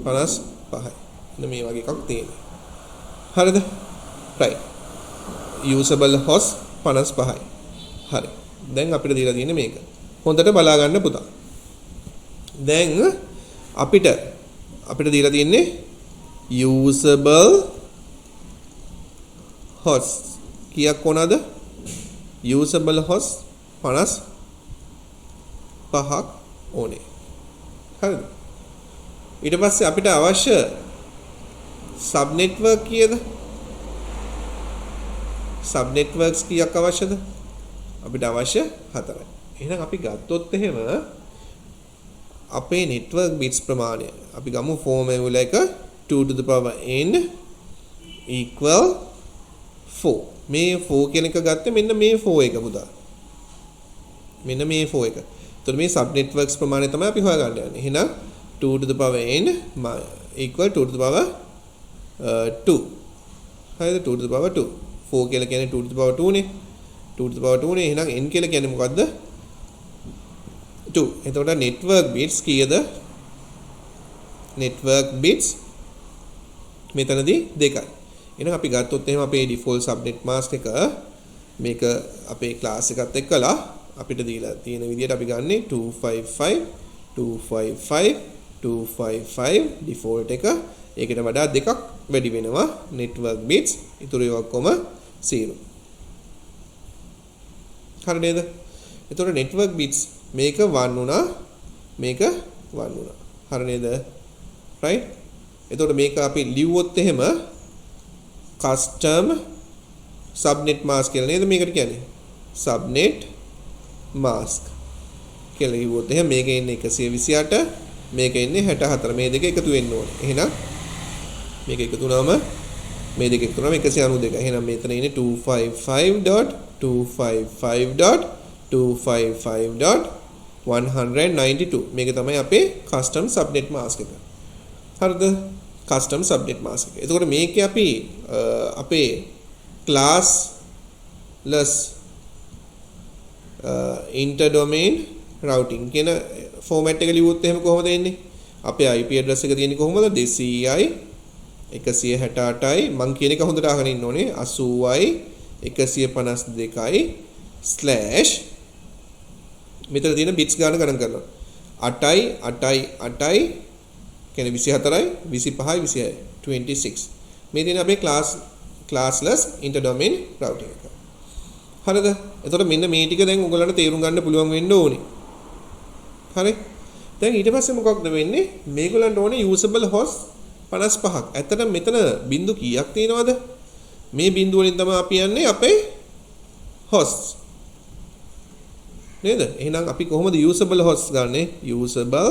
55යි. මේ වගේ එකක් තියෙනවා. හරිද? right. usable host 55යි. හරි. දැන් අපිට දීලා තියෙන්නේ මේක. හොඳට බලා ගන්න පුතා. දැන් අපිට දීලා තියෙන්නේ usable host කීයක් ඕනද? usable host 55ක් ඕනේ. හරිද? ඊට පස්සේ අපිට අවශ්‍ය sub network කීයද? sub networks කීයක් අවශ්‍යද? අපිට අවශ්‍ය 4යි. එහෙනම් අපි ගත්තොත් එහෙම අපේ network bits ප්‍රමාණය අපි ගමු formula එක 2 to the power n equal 4. මේ 4 කියන එක ගත්තේ මෙන්න මේ 4 එක පුතා. මෙන්න මේ 4 එක. එතකොට මේ sub networks ප්‍රමාණය තමයි අපි හොයාගන්න යන්නේ. එහෙනම් 2 to the power n equal 2 to the power 2. හරිද? 2 to the power 2. 4 කියලා කියන්නේ 2 to the power 2 නේ. 2 to the power 2 නේ. එහෙනම් n කියලා කියන්නේ මොකද්ද? 2. එතකොට network bits කීයද? network bits මෙතනදී 2යි. එහෙනම් අපි ගත්තොත් එහෙනම් අපේ default subnet mask එක මේක අපේ class එකත් එක්කලා අපිට දීලා තියෙන විදිහට අපි ගන්නෙ 255 255 255 default එක ඒකට වඩා දෙකක් වැඩි වෙනවා network bits. ඊටු ඒවා ඔක්කොම 0. හරි නේද? එතකොට network bits මේක 1 වුණා මේක 1 වුණා. හරි නේද? right? එතකොට මේක අපි ලිව්වොත් එහෙම custom subnet mask කියලා නේද මේකට කියන්නේ? subnet mask කියලා ලිව්වොත් එහෙම මේක ඉන්නේ 128 මේක ඉන්නේ 64 මේ දෙක එකතු වෙන්න ඕනේ. එහෙනම් මේක එකතු වුණාම මේ දෙක එකතු වුණාම 192. එහෙනම් මෙතන ඉන්නේ 255.255.255.192. මේක තමයි අපේ custom subnet mask එක. හරිද? custom subnet mask එක. එතකොට මේකේ අපි අපේ classless interdomain routing කියන format එක ලියුවොත් එහෙම කොහොමද එන්නේ? අපේ IP address එක තියෙන්නේ කොහොමද? 200යි 168යි මං කියන එක හොඳට අහගෙන ඉන්න ඕනේ 80යි 152යි slash මෙතන තියෙන bits ගාන ගණන් කරනවා 8යි 8යි 8යි කියන්නේ 24යි 25යි 26යි 26 මේ තියෙන අපේ classless interdomain routing එක. හරිද? එතකොට මෙන්න මේ ටික දැන් ඔයගොල්ලන්ට තේරුම් ගන්න පුළුවන් වෙන්න ඕනේ. හරි? දැන් ඊට පස්සේ මොකක්ද වෙන්නේ? මේගොල්ලන්ට ඕනේ usable host 55ක්. ඇත්තටම මෙතන බිංදු කීයක් තියෙනවද? මේ බිංදු වලින් තමයි අපි යන්නේ අපේ host. නේද? එහෙනම් අපි කොහොමද usable host ගන්නෙ? usable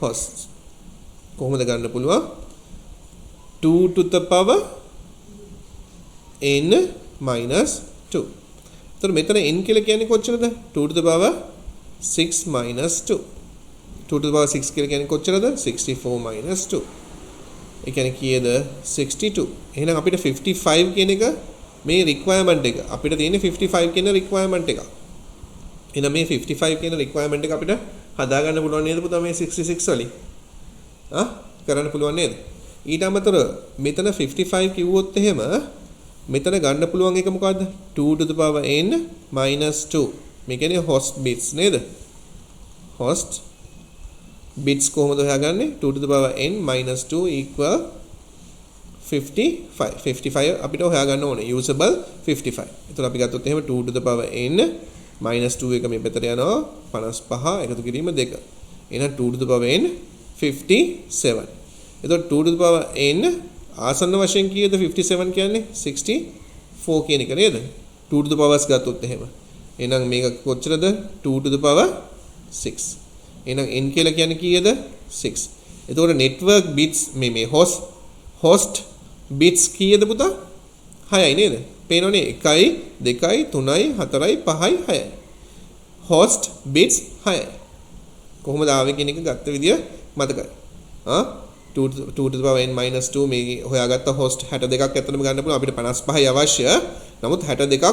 host. කොහොමද ගන්න පුළුවන්? 2 to the power n minus 2. එතකොට මෙතන n කියලා කියන්නේ කොච්චරද? 2 to the power 6 minus 2. 2 to the power 6 කියලා කියන්නේ කොච්චරද? 64 minus 2. ඒ කියන්නේ කීයද? 62. එහෙනම් අපිට 55 කියන එක මේ requirement එක. අපිට තියෙන්නේ 55 කියන requirement එක. එහෙනම් මේ 55 කියන requirement එක අපිට හදා ගන්න පුළුවන් නේද පුතා මේ 66 වලින්? කරන්න පුළුවන් නේද? ඊට අමතරව මෙතන 55 කිව්වොත් එහෙම මෙතන ගන්න පුළුවන් එක මොකද්ද? 2 to the power n minus 2. මේ කියන්නේ host bits නේද? host bits කොහොමද හොයාගන්නේ? 2 to the power n minus 2 equal 55. 55 අපිට හොයාගන්න ඕනේ. usable 55. එතකොට අපි ගත්තොත් එහෙම 2 to the power n minus 2 එක මේ පැත්තට යනවා 55 එකතු කිරීම 2. එහෙනම් 2 to the power n 57. එතකොට 2 to the power n ආසන්න වශයෙන් කීයද 57 කියන්නේ 64 කියන එක නේද? 2 to the powers ගත්තොත් එහෙම. එහෙනම් මේක කොච්චරද? 2 to the power 6. එහෙනම් n කියලා කියන්නේ කීයද? 6. එතකොට network bits මේ host bits කීයද පුතා? 6යි නේද? පේනවනේ 1යි 2යි 3යි 4යි 5යි 6යි. host bits 6යි. කොහොමද ආවේ කියන එක ගත්ත විදිය මතකයි. 2 to the power n minus 2 මේ හොයාගත්ත host 62ක් ඇත්තටම ගන්න පුළුවන්. අපිට 55යි අවශ්‍ය. නමුත් 62ක්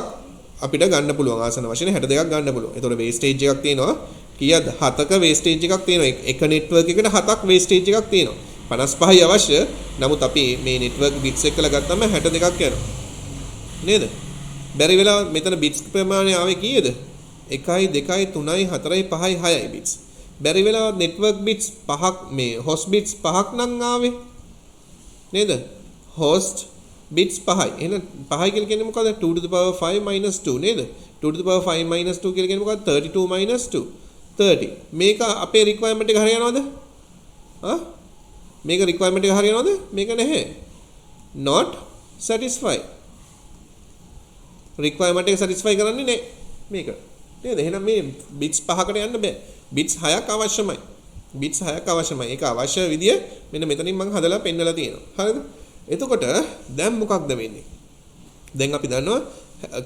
අපිට ගන්න පුළුවන්. ආසන වශයෙන් 62ක් ගන්න පුළුවන්. ඒතකොට wastage එකක් තියෙනවා. කීයද? 7ක wastage එකක් තියෙනවා. එක network එකකට 7ක් wastage එකක් තියෙනවා. 55යි අවශ්‍ය. නමුත් අපි මේ network bits එක්කලා ගත්තම 62ක් යනවා. නේද? බැරි වෙලා මෙතන bits ප්‍රමාණය ආවේ කීයද? 1යි 2යි 3යි 4යි 5යි 6යි bits. බැරි වෙලා network bits 5ක් මේ host bits 5ක් නම් ආවේ. නේද? host bits 5යි. එහෙනම් 5යි කියලා කියන්නේ මොකද්ද? 2 to the power 5 minus 2 නේද? 2 to the power 5 minus 2 කියලා කියන්නේ මොකද්ද? 32 minus 2. 30. මේක අපේ requirement එක හරියනවද? මේක requirement එක හරියනවද? මේක නැහැ. not satisfy. requirement එක satisfy කරන්නේ නැහැ. මේක. නේද? එහෙනම් මේ bits 5කට යන්න බෑ. bits 6ක් අවශ්‍යමයි. bits 6ක් අවශ්‍යමයි. ඒක අවශ්‍ය විදිය මෙන්න මෙතනින් මම හදලා පෙන්නලා තියෙනවා. හරිද? එතකොට දැන් මොකක්ද වෙන්නේ? දැන් අපි දන්නවා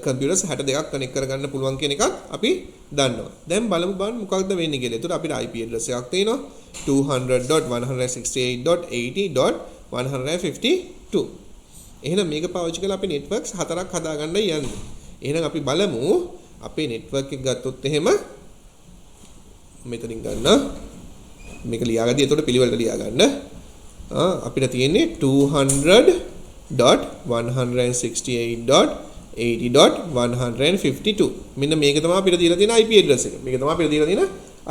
කම්පියුටර්ස් 62ක් කනෙක්ට් කරගන්න පුළුවන් කියන එකත් අපි දන්නවා. දැන් බලමු බලන්න මොකක්ද වෙන්නේ කියලා. එතකොට අපිට IP address එකක් තියෙනවා 200.168.80.152. එහෙනම් මේක පාවිච්චි කරලා අපි networks 4ක් හදාගන්නයි යන්නේ. එහෙනම් අපි බලමු අපේ network එක ගත්තොත් එහෙම මෙතනින් ගන්න මේක ලියාගදී එතකොට පිළිවෙලට ලියා ගන්න. අපිට තියෙන්නේ 200.168.80.152. මෙන්න මේක තමයි අපිට දීලා තියෙන IP address එක. මේක තමයි අපිට දීලා තියෙන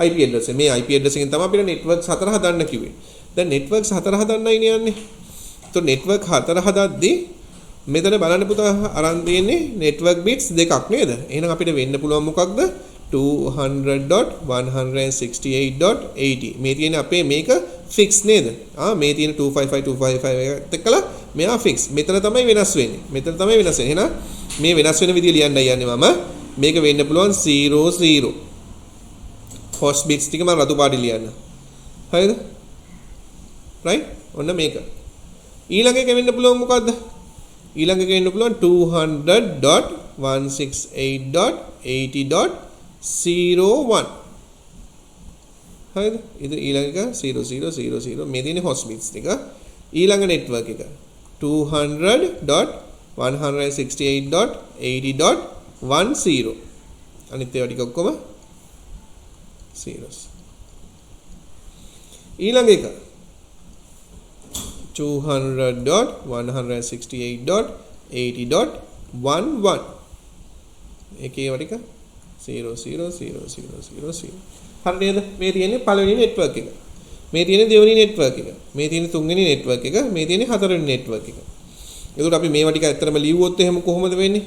IP address එක. මේ IP address එකෙන් තමයි අපිට networks 4 හදන්න කිව්වේ. දැන් නෙට්වර්ක්ස් හතර හදන්නයි යන්නේ. તો නෙට්වර්ක් හතර හදද්දී මෙතන බලන්න පුතා අරන් තියෙන්නේ නෙට්වර්ක් බිට්ස් දෙකක් නේද? එහෙනම් අපිට වෙන්න පුළුවන් මොකක්ද? 200.168.80 මේ තියෙන අපේ මේක ෆික්ස් නේද? මේ තියෙන 255 එකත් එක්කලා මෙයා ෆික්ස්. මෙතන තමයි වෙනස් වෙන්නේ. මෙතන තමයි වෙනස් වෙන්නේ. එහෙනම් මේ වෙනස් වෙන විදිය ලියන්නයි යන්නේ මම. මේක වෙන්න පුළුවන් 00 host bits ටික මම රතු පාටින් ලියන්න. හරිද? right? ඔන්න මේක. ඊළඟ එක වෙන්න පුළුවන් මොකද්ද? ඊළඟ එක වෙන්න පුළුවන් 200.168.80.01. හරිද? ඉතින් ඊළඟ එක 0000 මේ තියෙන host bits ටික. ඊළඟ network එක 200.168.80.10. අනිත් ඒවා ටික ඔක්කොම zeros. ඊළඟ එක 200.168.80.11. ඒකේ ඒවා ටික 000000. හරි නේද? මේ තියෙන්නේ පළවෙනි network එක. මේ තියෙන්නේ දෙවෙනි network එක. මේ තියෙන්නේ තුන්වෙනි network එක. මේ තියෙන්නේ හතරවෙනි network එක. එතකොට අපි මේවා ටික ඇත්තටම ලියුවොත් එහෙම කොහොමද වෙන්නේ?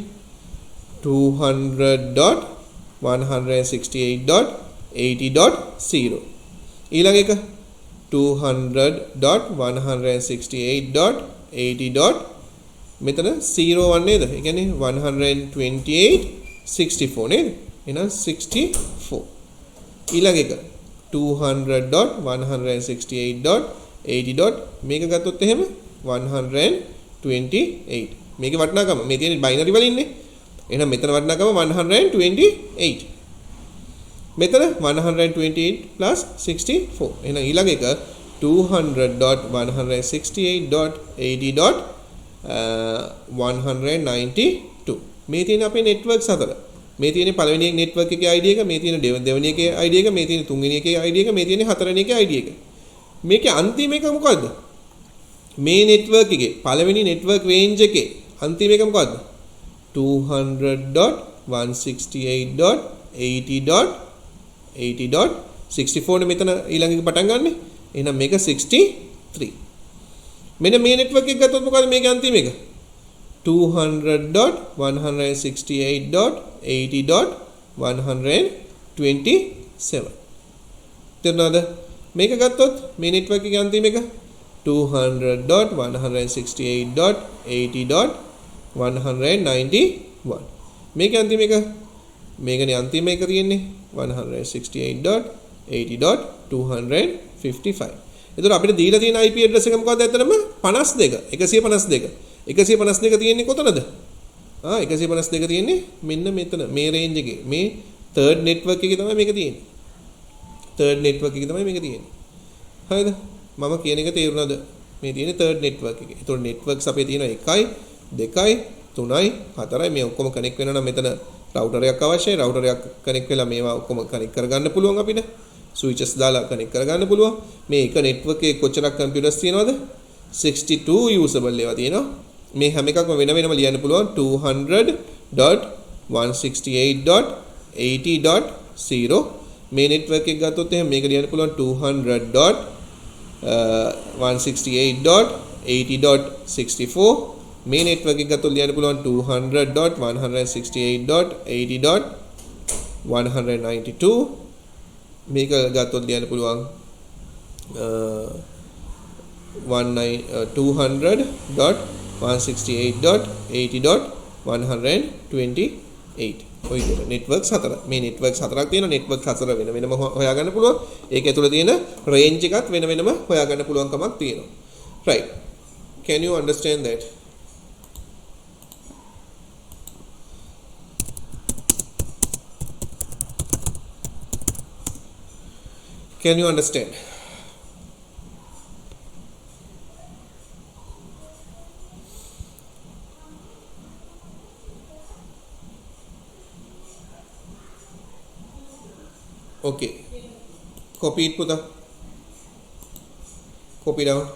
200.168.80.0. ඊළඟ එක 200.168.80. මෙතන 01 නේද? ඒ කියන්නේ 128.64 නේද? එහෙනම් 64. ඊළඟ එක 200.168.80. මේක ගත්තොත් එහෙම 128. මේකේ වටිනාකම මේ තියෙන බයිනරි වල ඉන්නේ. එහෙනම් මෙතන වටිනාකම 128. මෙතන 128 plus 64. එහෙනම් ඊළඟ එක 200.168.80.192. මේ තියෙන අපේ networks හතර. මේ තියෙන පළවෙනි network එකේ ID එක, මේ තියෙන දෙවෙනි එකේ ID එක, මේ තියෙන තුන්වෙනි එකේ ID එක, මේ තියෙන හතරවෙනි එකේ ID එක. මේකේ අන්තිම එක මොකද්ද? මේ network එකේ පළවෙනි network range එකේ අන්තිම එක මොකද්ද? 200.168.80.64 නේ මෙතන ඊළඟ එක පටන් ගන්නෙ. එහෙනම් මේක 63. මෙන්න මේ network එක ගත්තොත් මොකද්ද මේකේ අන්තිම එක? 200.168.80.127. තේරුණාද? මේක ගත්තොත් මේ network එකේ අන්තිම එක 200.168.80.191. මේකේ අන්තිම එක මේකනේ අන්තිම එක තියෙන්නේ 168.80.255. එතකොට අපිට දීලා තියෙන IP address එක මොකක්ද ඇත්තටම 52 152 තියෙන්නේ කොතනද? 152 තියෙන්නේ මෙන්න මෙතන මේ range එකේ මේ third network එකේ තමයි මේක තියෙන්නේ. third network එකේ තමයි මේක තියෙන්නේ. හරිද? මම කියන එක තේරුණාද? මේ තියෙන්නේ third network එකේ. එතකොට networks අපේ තියෙනවා 1යි 2යි 3යි 4යි මේ ඔක්කොම connect වෙනවා නම් මෙතන router එකක් අවශ්‍යයි. router එකක් connect වෙලා මේවා ඔක්කොම connect කරගන්න පුළුවන් අපිට. switches දාලා connect කරගන්න පුළුවන්. මේ එක network එකේ කොච්චරක් computers තියෙනවද? 62 usable ඒවා තියෙනවා. මේ හැම එකක්ම වෙන වෙනම ලියන්න පුළුවන් 200.168.80.0. මේ network එක ගත්තොත් එහෙනම් මේක ලියන්න පුළුවන් 200.168.80.64. මේ network එක ගත්තොත් ලියන්න පුළුවන් 200.168.80.192. මේක ගත්තොත් ලියන්න පුළුවන් 200.168.80.128. ඔය විදිහට networks හතර. මේ networks හතරක් තියෙනවා. network හතර වෙන වෙනම හොයාගන්න පුළුවන්. ඒක ඇතුළේ තියෙන range එකත් වෙන වෙනම හොයාගන්න පුළුවන් කමක් තියෙනවා. Right. Can you understand that? Can you understand? Okay. Copy it, Puta. Copy down.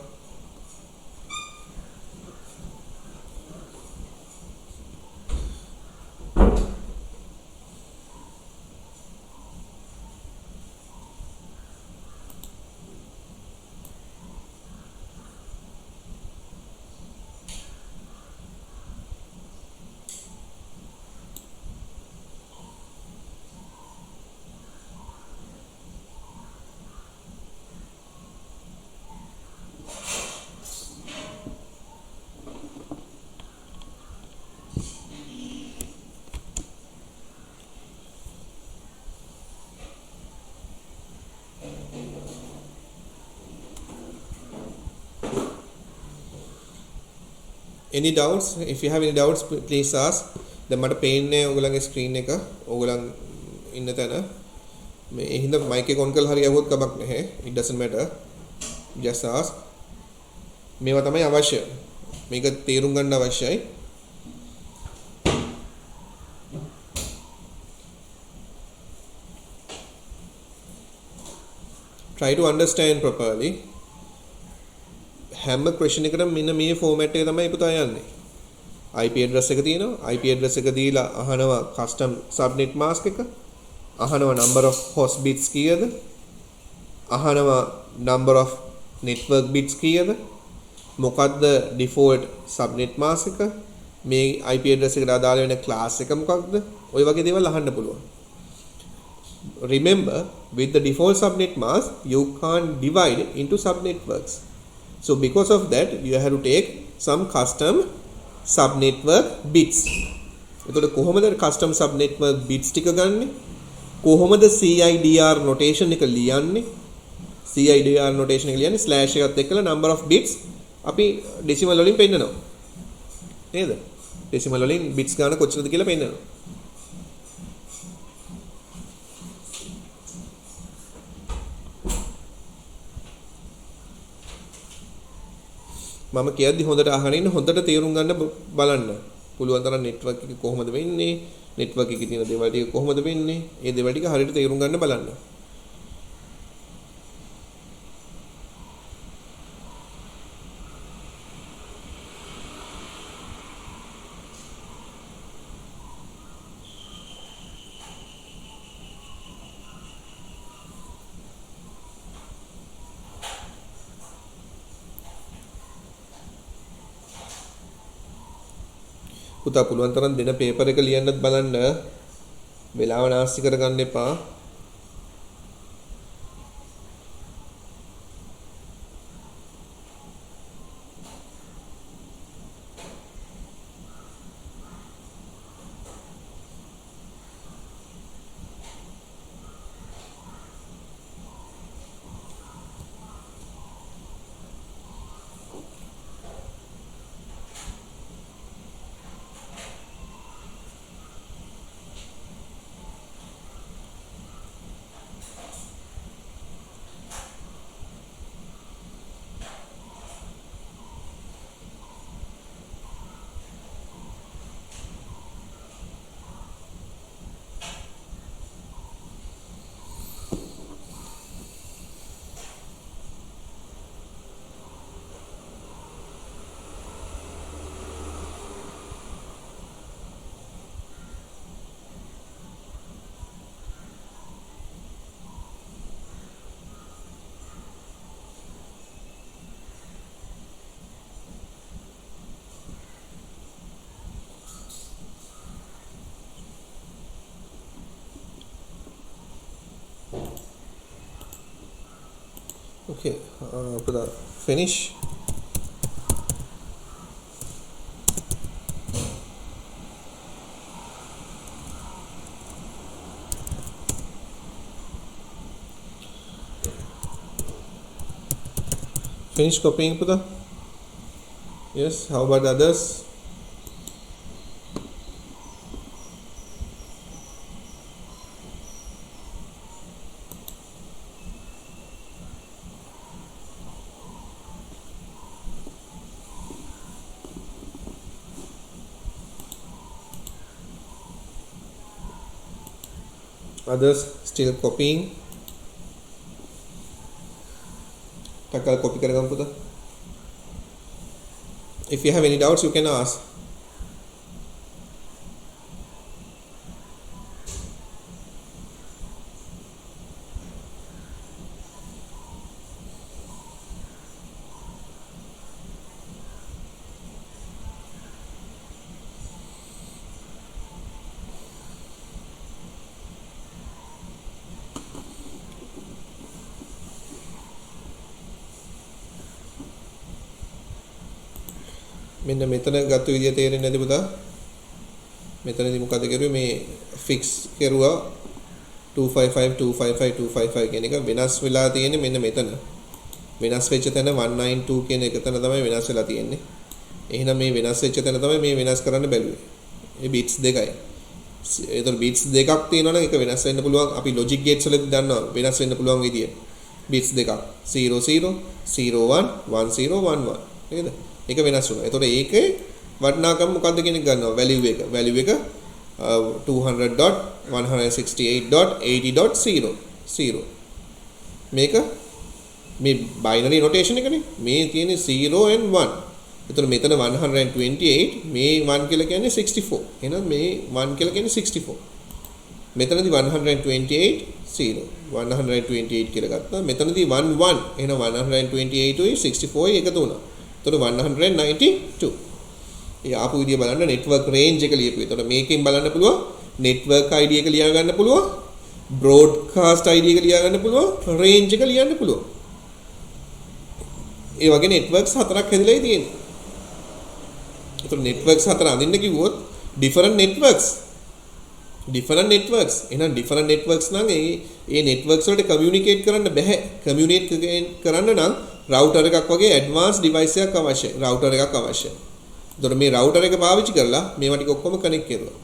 any doubts? If you have any doubts, please ask. දැන් මට පේන්නේ ඔයගොල්ලන්ගේ ස්ක්‍රීන් එක ඔයගොල්ලන් ඉන්න තැන මේ හින්දා මයික් එක ඔන් කරලා හරි යවුවොත් කමක් නැහැ. It doesn't matter. Just ask. මේවා තමයි අවශ්‍ය. මේක තේරුම් ගන්න අවශ්‍යයි. Try to understand properly. හැම question එකටම මෙන්න මේ format එක තමයි පුතා යන්නේ. IP address එක තියෙනවා. IP address එක දීලා අහනවා custom subnet mask එක. අහනවා number of host bits කීයද? අහනවා number of network bits කීයද? මොකක්ද default subnet mask එක? මේ IP address එකට අදාළ වෙන class එක මොකක්ද? ඔය වගේ දේවල් අහන්න පුළුවන්. Remember, with the default subnet mask, you can't divide into subnetworks. So because of that, you have to take some custom subnetwork bits. එතකොට කොහොමද custom subnetwork bits ටික ගන්නෙ? කොහොමද CIDR notation එක ලියන්නේ? CIDR notation එක ලියන්නේ slash එකත් එක්කලා number of bits අපි decimal වලින් පෙන්නනවා. නේද? decimal වලින් bits ගන්න කොච්චරද කියලා පෙන්නනවා. මම කියද්දි හොඳට අහගෙන ඉන්න හොඳට තේරුම් ගන්න බලන්න. පුළුවන් තරම් network එක කොහොමද වෙන්නේ? network එකේ තියෙන දේවල් ටික කොහොමද වෙන්නේ? ඒ දේවල් ටික හරියට තේරුම් ගන්න බලන්න. පුතා පුළුවන් තරම් දෙන පේපර් එක ලියන්නත් බලන්න. වෙලාව නාස්ති කරගන්න එපා. Okay, පුතා finish. Finish copying puta? Yes, how about others? Others still copying. Takal copy karega puta. If you have any doubts, you can ask. මෙන්න මෙතන ගත්ත විදිය තේරෙන්නේ නැති පුතා. මෙතනදී මොකද කරුවේ මේ ෆික්ස් කරුවා 255 255 255 කියන එක වෙනස් වෙලා තියෙන්නේ මෙන්න මෙතන. වෙනස් වෙච්ච තැන 192 කියන එක තැන තමයි වෙනස් වෙලා තියෙන්නේ. එහෙනම් මේ වෙනස් වෙච්ච තැන තමයි මේ වෙනස් කරන්න බැලුවේ. ඒ බිට්ස් දෙකයි. ඒතර බිට්ස් දෙකක් තියෙනවනම් ඒක වෙනස් වෙන්න පුළුවන්. අපි ලොජික් ගේට්ස් වලදී දන්නවා වෙනස් වෙන්න පුළුවන් විදිය. බිට්ස් දෙකක් 0 0 0 1 1 0 1 1 නේද? ඒක වෙනස් වුණා. ඒතකොට ඒකේ වටිනාකම මොකද්ද කියන එක ගන්නවා. වැලියු එක. වැලියු එක 200.168.80.0 0. මේක මේ බයිනරි නොටේෂන් එකනේ. මේ තියෙන්නේ 0 and 1. එතකොට මෙතන 128 මේ 1 කියලා කියන්නේ 64. එහෙනම් මේ 1 කියලා කියන්නේ 64. මෙතනදී 128 0 128 කියලා ගත්තා. මෙතනදී 1 1. එහෙනම් 128 උයි 64 එකතු වුණා. එතකොට 192. ඒ ආපු විදිය බලන්න නෙට්වර්ක් රේන්ජ් එක ලියපු. එතකොට මේකෙන් බලන්න පුළුවන් නෙට්වර්ක් ID එක ලියා ගන්න පුළුවන්. බ්‍රෝඩ්කාස්ට් ID එක ලියා ගන්න පුළුවන්. රේන්ජ් එක ලියන්න පුළුවන්. ඒ වගේ නෙට්වර්ක්ස් හතරක් හැදිලායි තියෙන්නේ. එතකොට නෙට්වර්ක්ස් හතර අඳින්න කිව්වොත් different networks එහෙනම් different networks නම් ඒ networks වලට communicate කරන්න බෑ. communicate කරන්න නම් router එකක් වගේ advanced device එකක් අවශ්‍යයි. router එකක් අවශ්‍යයි. එතකොට මේ router එක පාවිච්චි කරලා මේවා ටික ඔක්කොම connect කරනවා.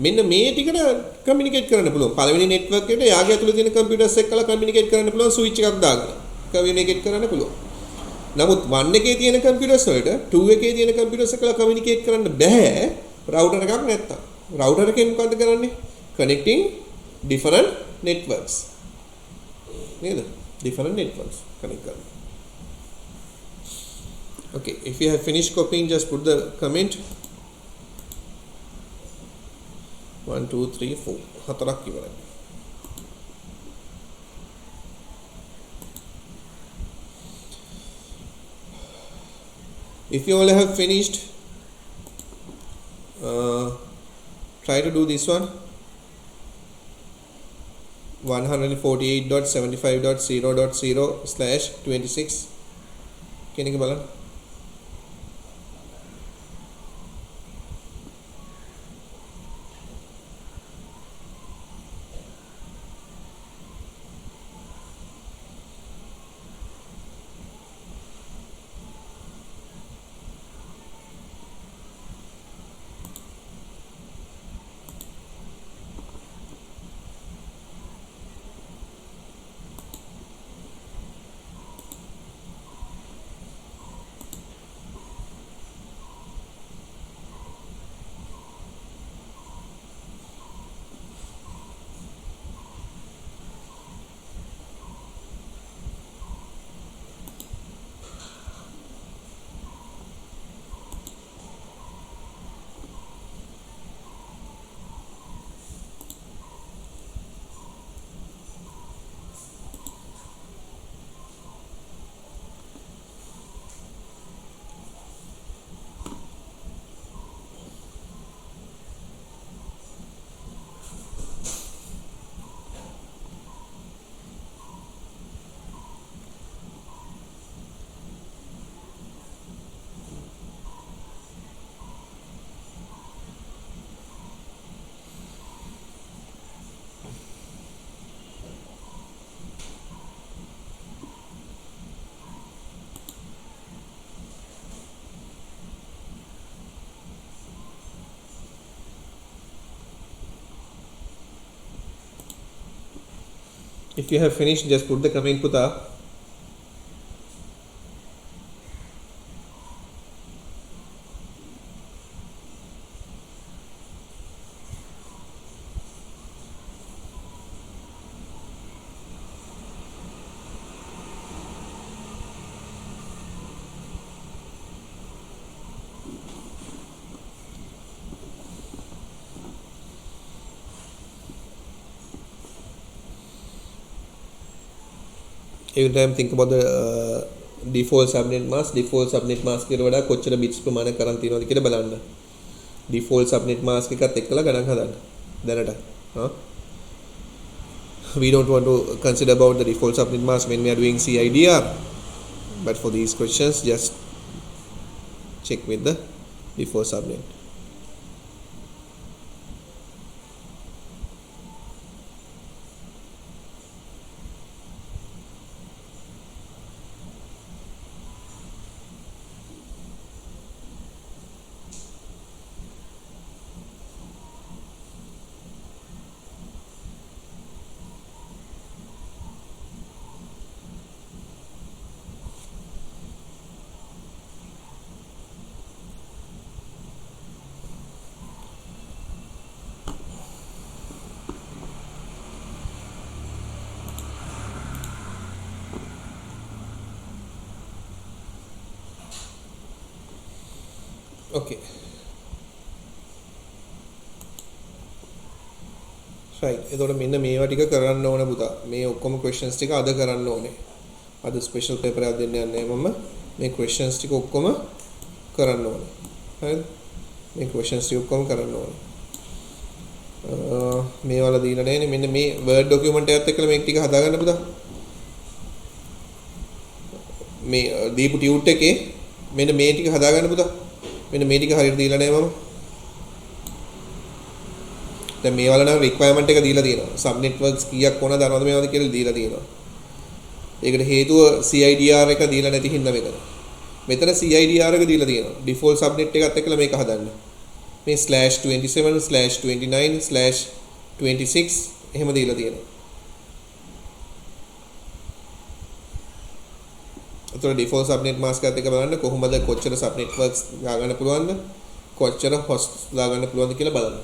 මෙන්න මේ ටිකට communicate කරන්න පුළුවන්. පළවෙනි network එකට යාගේ ඇතුළේ තියෙන computers එක්කලා communicate කරන්න පුළුවන් switch එකක් දාගෙන. communicate කරන්න පුළුවන්. නමුත් 1 එකේ තියෙන computers වලට 2 එකේ තියෙන computers එක්කලා communicate කරන්න බෑ router එකක් නැත්තම්. router එකෙන් මොකද කරන්නේ? Connecting different networks. නේද? different networks connect කරනවා. Okay, if you have finished copying, just put the comment. 1 2 3 4 හතරක් ඉවරයි. If you all have finished, try to do this one. 148.75.0.0/26 කෙනෙක් බලන්න. If you have finished, just put the comment Puta. Every time think about the default subnet mask එකට වඩා කොච්චර bits ප්‍රමාණයක් කරන් තියෙනවද කියලා බලන්න. default subnet mask එකත් එක්කලා ගණන් හදන්න. දැනට. We don't want to consider about the default subnet mask when we are doing CIDR. But for these questions, just check with the default subnet. okay right එතකොට මෙන්න මේවා ටික කරන්න ඕන පුතා මේ ඔක්කොම questions ටික අද කරන්න ඕනේ අද ස්පෙෂල් පේපර් එකක් දෙන්න යන්නේ මම මේ questions ටික ඔක්කොම කරන්න ඕනේ හරිද මේ questions ටික ඔක්කොම කරන්න ඕනේ මේවල දීලා නැහැනේ මෙන්න මේ word document එකත් එක්කලා මේක ටික හදාගන්න පුතා මේ දීපු ටියුට් එකේ මෙන්න මේ ටික හදාගන්න පුතා මෙන්න මේ ටික හරියට දීලා නැහැ මම දැන් මේවල නම් requirement එක දීලා තියෙනවා sub networks කීයක් ඕනද අරවද මේවද කියලා දීලා තියෙනවා ඒකට හේතුව CIDR එක දීලා නැති හින්දා මේක මෙතන CIDR එක දීලා තියෙනවා default subnet එකත් එක්කලා මේක හදන්න මේ /27/29/26 එහෙම දීලා තියෙනවා. අතන default subnet mask එකත් එක්ක බලන්න කොහොමද කොච්චර sub networks දාගන්න පුළුවන්ද කොච්චර hosts දාගන්න පුළුවන්ද කියලා බලන්න.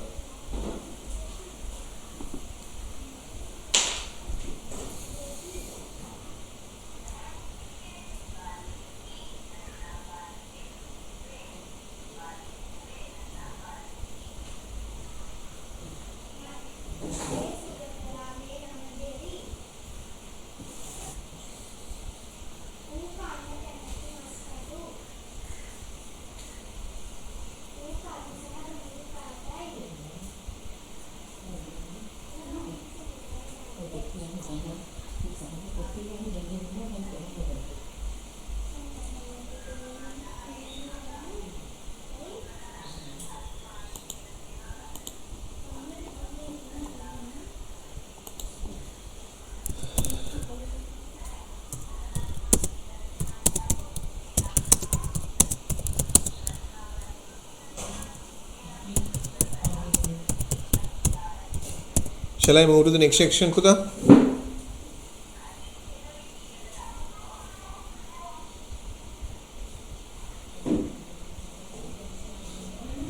Shall I move to the next section, Kuda?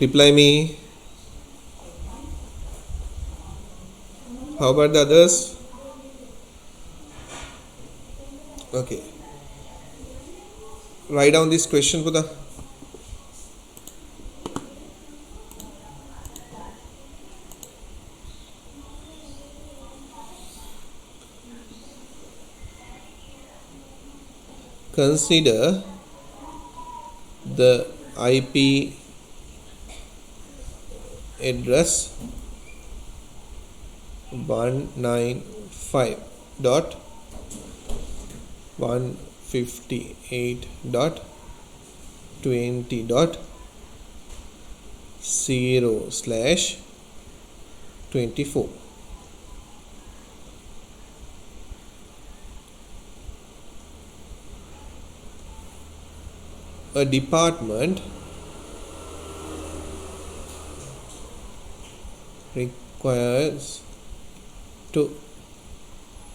Reply me. How about the others? Okay. Write down this question, Kuda. Consider the IP address 158.20.0/24. A department requires to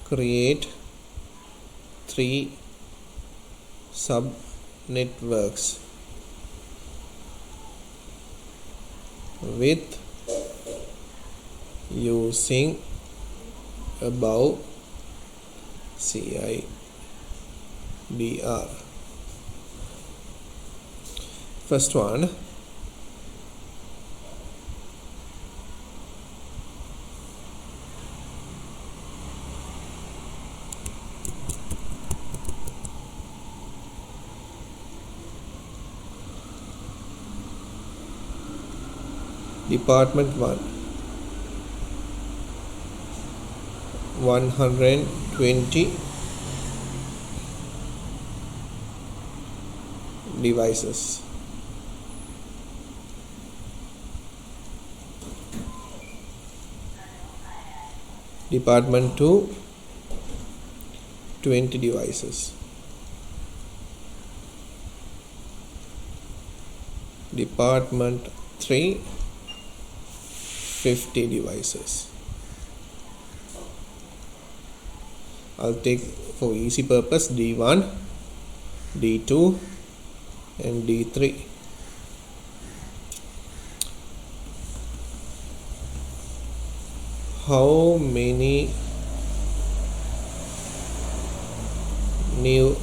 create 3 subnetworks with using above CIDR. First one, Department 1, 120 devices. Department 2, 20 devices. Department 3, 50 devices. I'll take for easy purpose D1, D2 and D3. How many new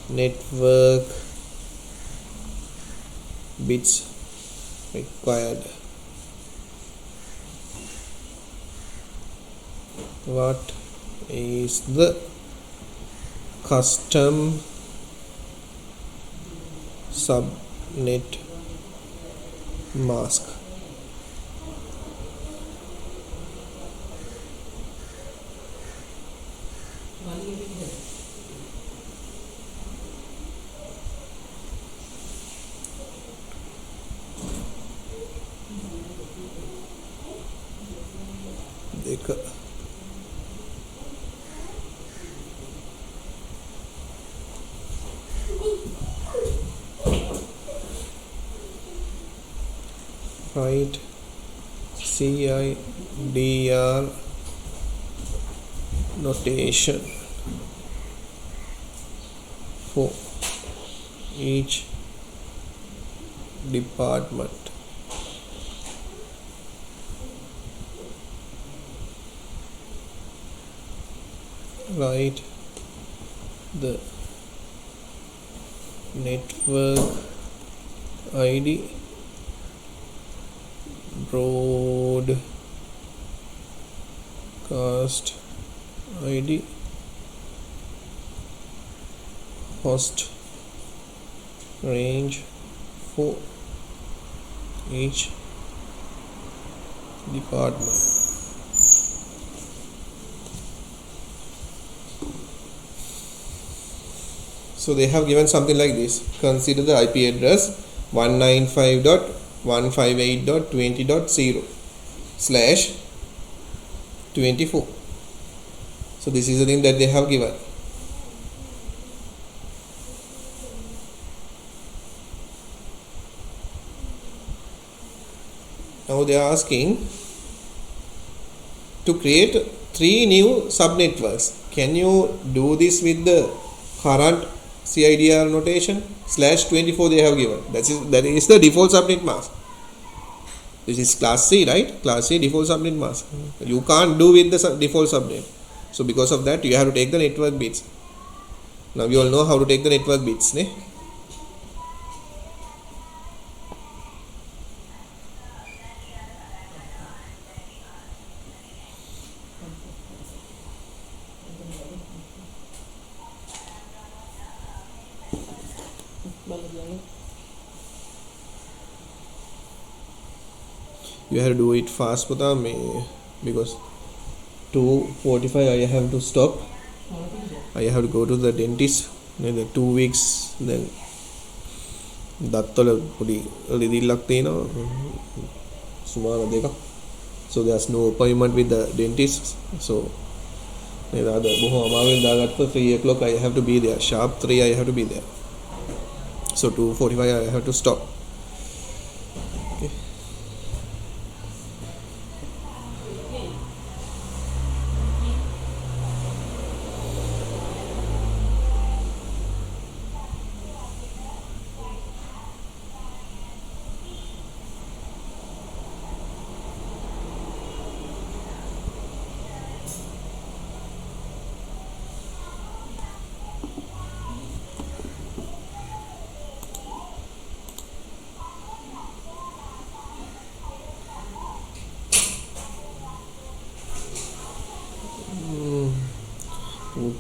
network bits required. What is the custom subnet mask? Write CIDR notation for each department. Write the network ID, broadcast ID, host range for each department. So they have given something like this. Consider the IP address 195.158.20.0/24. So this is the thing that they have given. Now they are asking to create 3 new subnetworks. Can you do this with the current CIDR notation? /24 they have given. That is the default subnet mask. This is class C, right? Class C default subnet mask. You can't do with the default subnet. So because of that, you have to take the network bits. Now you all know how to take the network bits, ne? You have to do it fast because 2:45 I have to stop. I have to go to the dentist. Then 2 weeks then දත්වල පොඩි රිදිල්ලක් තියෙනවා සුමාන දෙකක්. So there's no appointment with the dentist. So නේද අද බොහොම අමාරුවෙන් දාගත්ත 3 o'clock I have to be there. Sharp 3 I have to be there. So 2:45 I have to stop. Okay.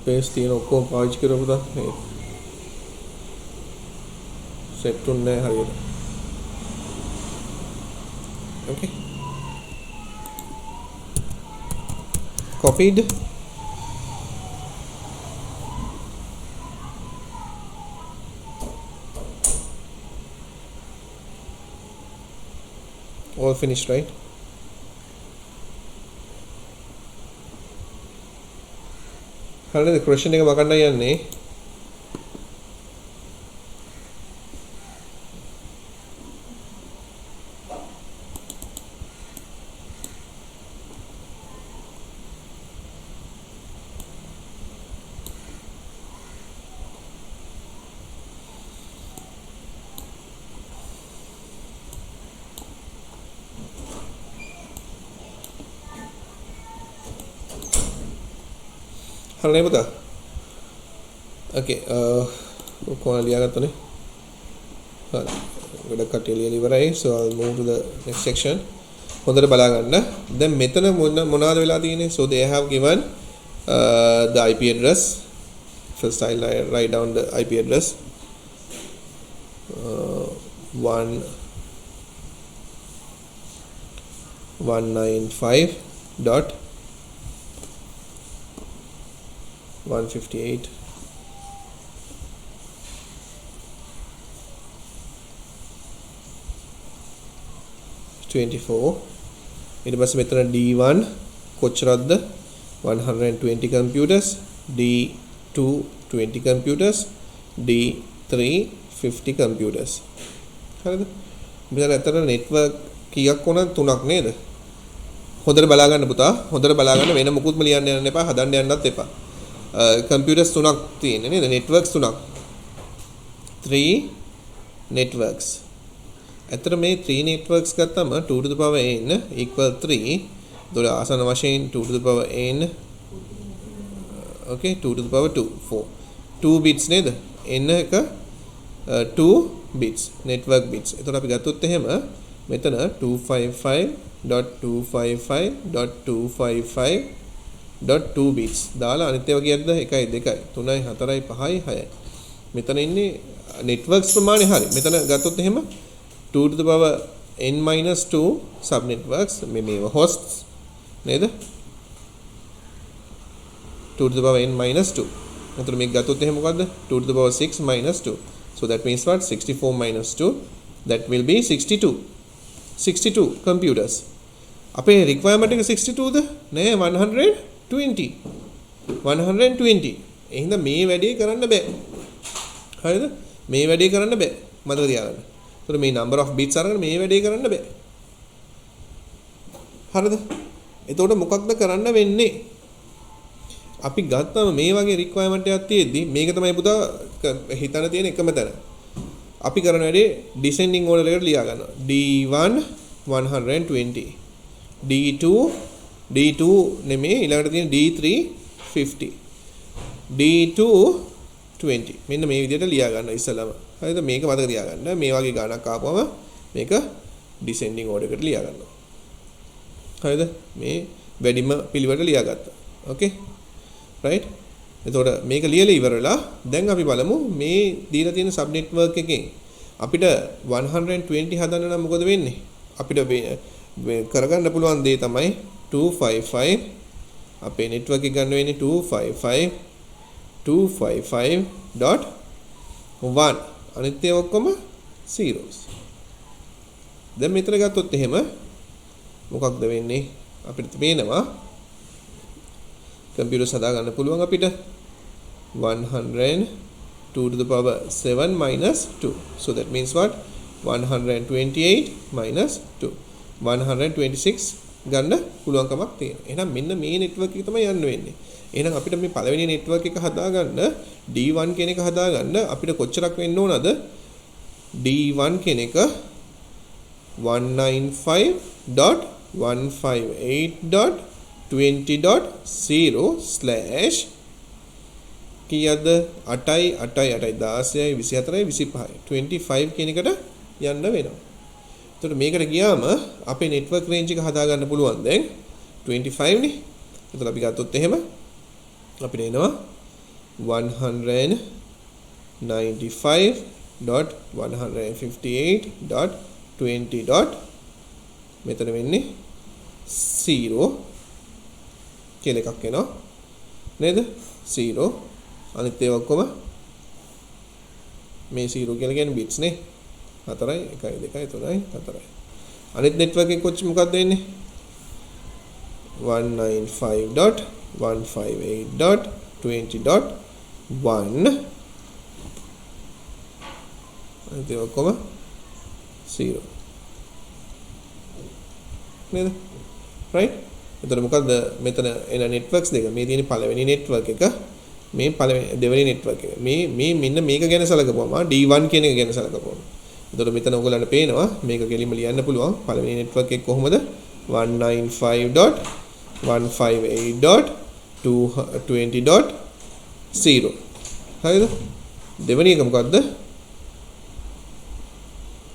Paste තියෙන ඔක්කොම පාවිච්චි කරපුවා මේ සෙට් උන්නේ නැහැ හරියට. Okay. Copied. All finished, right? හරිද question එක මකන්න යන්නේ හරිනේ පුතා okay කොහොමද ලියාගත්තනේ හරි ගොඩක් කට්ටිය ලියලා ඉවරයි. So I'll move to the next section. හොඳට බලා ගන්න. දැන් මෙතන මොනවද වෙලා තියෙන්නේ? So they have given the IP address. First I'll write down the IP address. 195.158.24 ඊට පස්සේ මෙතන D1 කොච්චරක්ද 120 computers, D2 20 computers, D3 50 computers. හරිද? මෙතන ඇත්තට network කීයක් වුණත් තුනක් නේද? හොඳට බලා ගන්න පුතා. හොඳට බලා ගන්න වෙන මොකුත්ම ලියන්න යන්න එපා. හදන්න යන්නත් එපා. computers තුනක් තියෙන්නේ නේද? networks තුනක්. 3 networks. ඇත්තට මේ 3 networks ගත්තම 2 to the power n equal 3. එතකොට ආසන්න වශයෙන් 2 to the power n okay 2 to the power 2 4 2 bits neda n එක 2 bits network bits එතකොට අපි ගත්තොත් එහෙම මෙතන 255.255.255.2 bits දාලා අනිත් ඒවා කීයක්ද 1 2 3 4 5 6 මෙතන ඉන්නේ networks ප්‍රමාණය හරි මෙතන ගත්තොත් එහෙම 2 to the power n minus 2 sub networks මේවා hosts නේද 2 to the power n minus 2 එතකොට මේක ගත්තොත් එහෙම මොකද්ද 2 to the power 6 minus 2 so that means what 64 minus 2 that will be 62 computers අපේ requirement එක 62 ද නෑ 120 එහෙනම් මේ වැඩේ කරන්න බෑ හරිද මේ වැඩේ කරන්න බෑ මතක තියාගන්න එතකොට මේ number of bits අරගෙන මේ වැඩේ කරන්න බෑ හරිද එතකොට මොකක්ද කරන්න වෙන්නේ අපි ගත්තම මේ වගේ රික්වයර්මන්ට් එකක් තියෙද්දි මේක තමයි පුතා හිතන තියෙන එකම තැන අපි කරන වැඩේ ඩිසෙන්ඩින් ඕඩර් එකට ලියා ගන්නවා D1 120 D2 නෙමෙයි ඊළඟට තියෙන D3 50 D2 20 මෙන්න මේ විදිහට ලියා ගන්න ඉස්සලම හරිද මේක මතක තියාගන්න මේ වගේ ගණනක් ආපුවම මේක ඩිසෙන්ඩින් ඕඩර් එකට ලියා ගන්නවා හරිද මේ වැඩිම පිළිවෙලට ලියාගත්තා ඕකේ right එතකොට මේක ලියලා ඉවර වෙලා දැන් අපි බලමු මේ දීලා තියෙන සබ් නෙට්වර්ක් එකෙන් අපිට 120 හදන්න නම් මොකද වෙන්නේ අපිට කරගන්න පුළුවන් දේ තමයි 255 අපේ නෙට්වර්ක් එක ගන්න වෙන්නේ 255.1 අනිත් ඒවා ඔක්කොම zeros දැන් මෙතන ගත්තොත් එහෙම මොකක්ද වෙන්නේ අපිට පේනවා computers හදා ගන්න පුළුවන් අපිට 102 to the power 7 minus 2 so that means what 128 minus 2 126 ගන්න පුළුවන්කමක් තියෙනවා එහෙනම් මෙන්න මේ network එක තමයි යන්න වෙන්නේ එහෙනම් අපිට මේ පළවෙනි network එක හදා ගන්න D1 කියන එක හදා ගන්න අපිට කොච්චරක් වෙන්න ඕනද D1 කියන එක 195.158.20.0 slash කීයද 8යි 16යි 24යි 25යි 25 කියන එකට යන්න වෙනවා. එතකොට මේකට ගියාම අපේ network range එක හදා ගන්න පුළුවන් දැන් 25 නේ. එතකොට අපි ගත්තොත් එහෙම අපිට එනවා 195.158.20. මෙතන වෙන්නේ 0 කියලා එකක් එනවා නේද 0 අනිත් ඒවා ඔක්කොම මේ 0 කියලා කියන්නේ bits නේ 4යි 1යි 2යි 3යි 4යි අනිත් network එක කොච්චර මොකක්ද වෙන්නේ 195.158.20.1 අනිත් ඒවා ඔක්කොම 0 නේද right එතකොට මොකද්ද මෙතන එන networks දෙක මේ තියෙන පළවෙනි network එක මේ පළවෙනි දෙවෙනි network එක මේ මෙන්න මේක ගැන සලකපුවම D1 කියන එක ගැන සලකපුවම එතකොට මෙතන ඔයගොල්ලන්ට පේනවා මේක කෙලින්ම ලියන්න පුළුවන් පළවෙනි network එක කොහොමද 195.158.20.0 හරිද දෙවෙනි එක මොකද්ද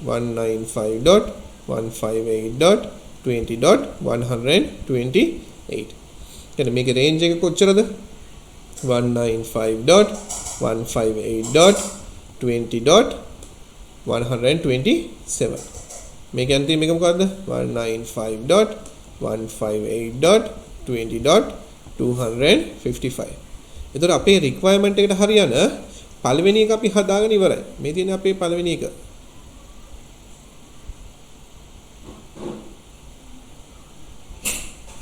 195.158.20.128. එහෙනම් මේකේ රේන්ජ් එක කොච්චරද? 195.158.20.127. මේක අන්තිම මේක මොකද්ද? 195.158.20.255. එතකොට අපේ රික්වයර්මන්ට් එකට හරියන පළවෙනි එක අපි හදාගෙන ඉවරයි. මේ තියෙන අපේ පළවෙනි එක.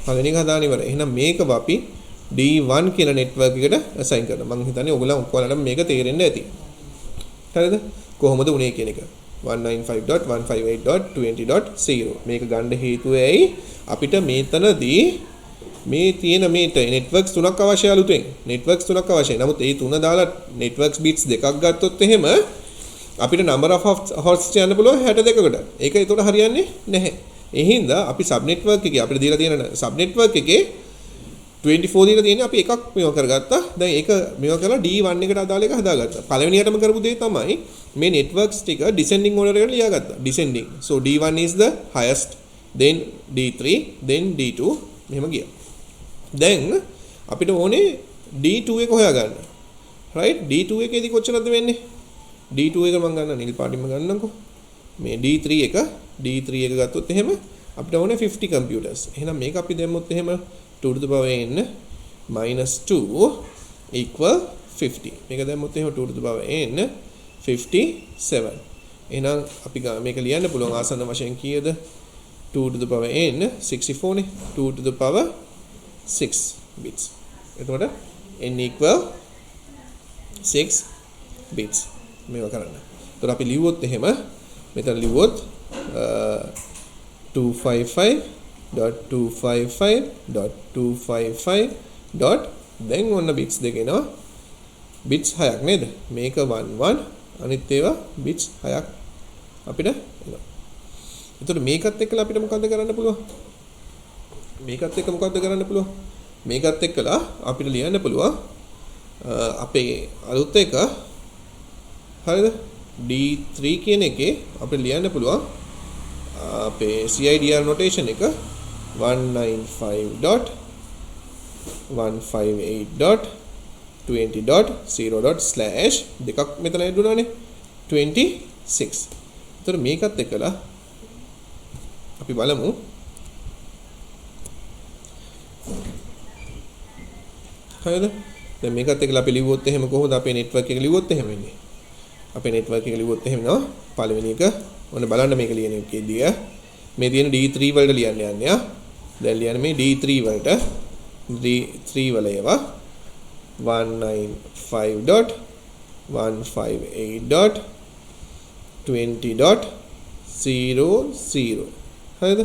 පළවෙනි එක හදාගෙන ඉවරයි. එහෙනම් මේක අපි D1 කියන network එකට assign කරනවා. මම හිතන්නේ ඔයගොල්ලන්ට මේක තේරෙන්න ඇති. හරිද? කොහොමද උනේ කියන එක. 195.158.20.0 මේක ගන්න හේතුව ඇයි? අපිට මේතනදී මේ තියෙන මේට networks තුනක් අවශ්‍යයි අලුතෙන්. networks තුනක් අවශ්‍යයි. නමුත් ඒ තුන දාලා networks bits දෙකක් ගත්තොත් එහෙම අපිට number of hosts යන්න පුළුවන් 62කට. ඒක ඒතකොට හරියන්නේ නැහැ. ඒ හින්දා අපි sub network එකේ අපිට දීලා තියෙන sub network එකේ 24 දීලා තියෙන්නේ අපි එකක් මේව කරගත්තා. දැන් ඒක මේව කරලා D1 එකට අදාළ එක හදාගත්තා. පළවෙනියටම කරපු දේ තමයි මේ networks ටික descending order එකට ලියාගත්තා. descending. So D1 is the highest, then D3, then D2 මෙහෙම ගියා. දැන් අපිට ඕනේ D2 එක හොයාගන්න. right? D2 එකේදී කොච්චරද වෙන්නේ? D2 එක මම ගන්න නිල් පාටින්ම ගන්නම්කෝ. මේ D3 එක ගත්තොත් එහෙම අපිට ඕනේ 50 computers. එහෙනම් මේක අපි දැම්මොත් එහෙම 2 to the power n minus 2 equal 50. මේක දැම්මොත් එහෙම 2 to the power n 57. එහෙනම් අපි මේක ලියන්න පුළුවන් ආසන්න වශයෙන් කීයද? 2 to the power n 64 නේ. 2 to the power 6 bits. එතකොට n equal 6 bits. මේක කරන්න. එතකොට අපි ලිව්වොත් එහෙම මෙතන ලිව්වොත් 255.255.255. දැන් ඔන්න bits දෙක එනවා. bits 6ක් නේද? මේක 11 අනිත් ඒවා bits 6ක් අපිට එනවා. එතකොට මේකත් එක්කලා අපිට මොකද්ද කරන්න පුළුවන්? මේකත් එක්කලා අපිට ලියන්න පුළුවන් අපේ අලුත් එක හරිද? D3 කියන එකේ අපිට ලියන්න පුළුවන් අපේ CIDR notation එක 195.158.20.0. දෙකක් මෙතන ඇදුණානේ 26. එතකොට මේකත් එක්කලා අපි බලමු හරිද? දැන් මේකත් එක්කලා අපි ලිව්වොත් එහෙම කොහොමද අපේ network එක ලිව්වොත් එහෙම වෙන්නේ? අපේ network එක ලිව්වොත් එහෙම නෝ පළවෙනි එක ඔන්න බලන්න මේක ලියන එකේදී මේ තියෙන D3 වලට ලියන්න යන්නේ. දැන් ලියන්නේ මේ D3 වලට D3 වල ඒවා 195.158.20.00 හරිද?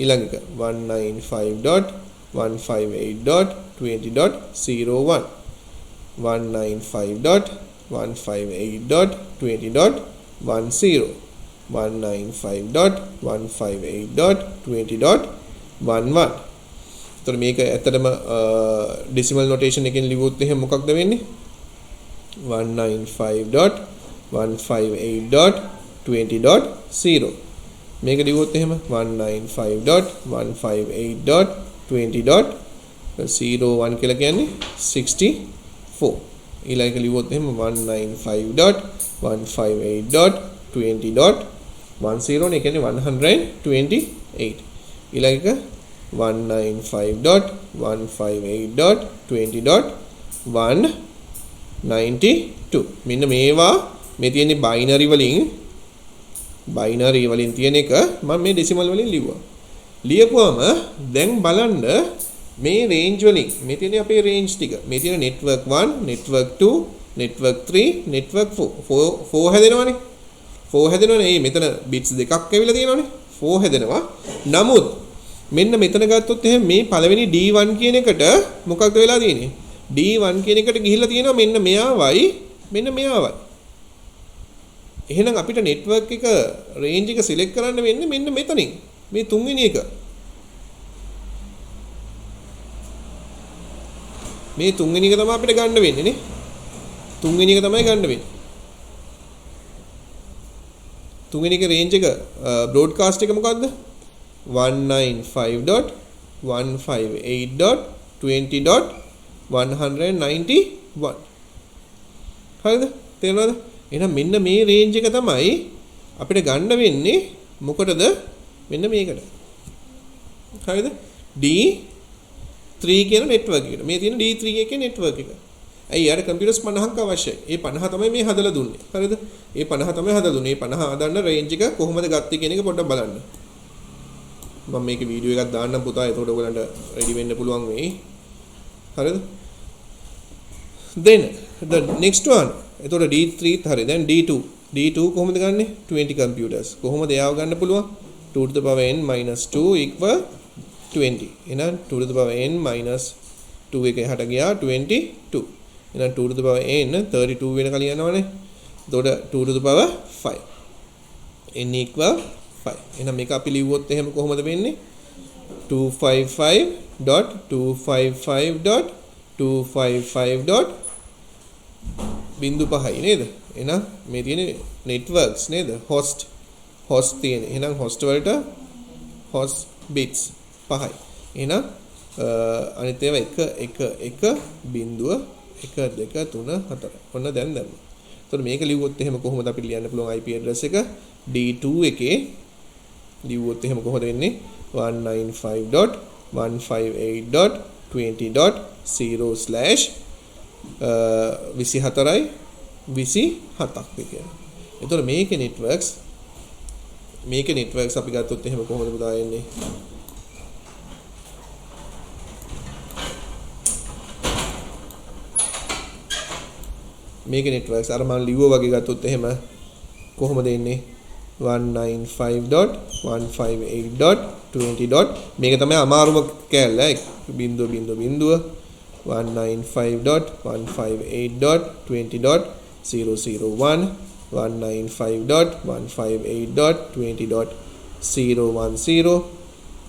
ඊළඟ එක 195.158.20.01 195.158.20.10 195.158.20.11. එතකොට මේක ඇත්තටම decimal notation එකෙන් ලිව්වොත් එහෙනම් මොකක්ද වෙන්නේ? 195.158.20.0. මේක ලිව්වොත් එහෙම 195.158.20.01 කියලා කියන්නේ 64. ඊළඟ එක ලිව්වොත් එහෙම 195.158.20.10 නේ කියන්නේ 128. ඊළඟ එක 195.158.20.192. මෙන්න මේවා මේ තියෙන්නේ බයිනරි වලින් තියෙන එක මම මේ ඩෙසිමල් වලින් ලිව්වා. ලියපුවම දැන් බලන්න මේ රේන්ජ් වලින් මේ තියෙන අපේ රේන්ජ් ටික. මේ තියෙන network 1, network 2, network 3, network 4 හැදෙනවනේ. 4 හැදෙනවනේ. මේ මෙතන bits දෙකක් ඇවිල්ලා තියෙනවනේ. 4 හැදෙනවා. නමුත් මෙන්න මෙතන ගත්තොත් එහෙනම් මේ පළවෙනි D1 කියන එකට මොකක්ද වෙලා තියෙන්නේ? D1 කියන එකට ගිහිල්ලා තියෙනවා මෙන්න මෙයාවයි මෙන්න මෙයාවයි. එහෙනම් අපිට network එක range එක select කරන්න වෙන්නේ මෙන්න මෙතනින්. මේ තුන්වෙනි එක. මේ තුන්වෙනි එක තමයි අපිට ගන්න වෙන්නේ නේ. තුන්වෙනි එක තමයි ගන්න වෙන්නේ. තුන්වෙනි එක රේන්ජ් එක බ්‍රෝඩ්කාස්ට් එක මොකද්ද 195.158.20.191 හරිද තේරුණාද එහෙනම් මෙන්න මේ රේන්ජ් එක තමයි අපිට ගන්න වෙන්නේ මොකටද මෙන්න මේකට හරිද D3 කියන නෙට්වර්ක් එකට මේ තියෙන D3 එකේ නෙට්වර්ක් එක ඇයි යාර කම්පියුටර්ස් 50ක් අවශ්‍යයි ඒ 50 තමයි මේ හදලා දුන්නේ හරිද ඒ 50 තමයි හදලා දුන්නේ මේ 50 හදන්න රේන්ජ් එක කොහොමද ගත්තේ කියන එක පොඩ්ඩක් බලන්න මම මේකේ වීඩියෝ එකක් දාන්නම් පුතා එතකොට ඔයගලන්ට රෙඩි වෙන්න පුළුවන් වෙයි හරිද then the next one එතකොට D3 හරි දැන් D2 කොහොමද ගන්නෙ 20 computers කොහොමද එයාව ගන්න පුළුවන් 2 to the power n minus 2 equal 20 එහෙනම් 2 to the power n minus 2 එක එහාට ගියා 22 එහෙනම් 2 to the power n 32 වෙන කලින් යනවනේ එතකොට 2 to the power 5 n equal 5 එහෙනම් මේක අපි ලිව්වොත් එහෙම කොහොමද වෙන්නේ 255.255.255. බිංදු 5යි නේද එහෙනම් මේ තියෙන networks නේද host තියෙන එහෙනම් host වලට host bits 5යි එහෙනම් අනිත් ඒවා 1 බිංදුව 1 2 3 4 ඔන්න දැන් දැම්මා එතකොට මේක ලිව්වොත් එහෙම කොහොමද අපිට ලියන්න පුළුවන් IP address එක D2 එකේ ලිව්වොත් එහෙම කොහොමද වෙන්නේ 195.158.20/24යි 27ක් විදියට. එතකොට මේකේ networks අපි ගත්තොත් එහෙම කොහොමද පුතා එන්නේ? මේකේ networks අර මම ලිව්වා වගේ ගත්තොත් එහෙම කොහොමද එන්නේ? 195.158.20. මේක තමයි අමාරුම කෑල්ල 195.158.20.001 195.158.20.010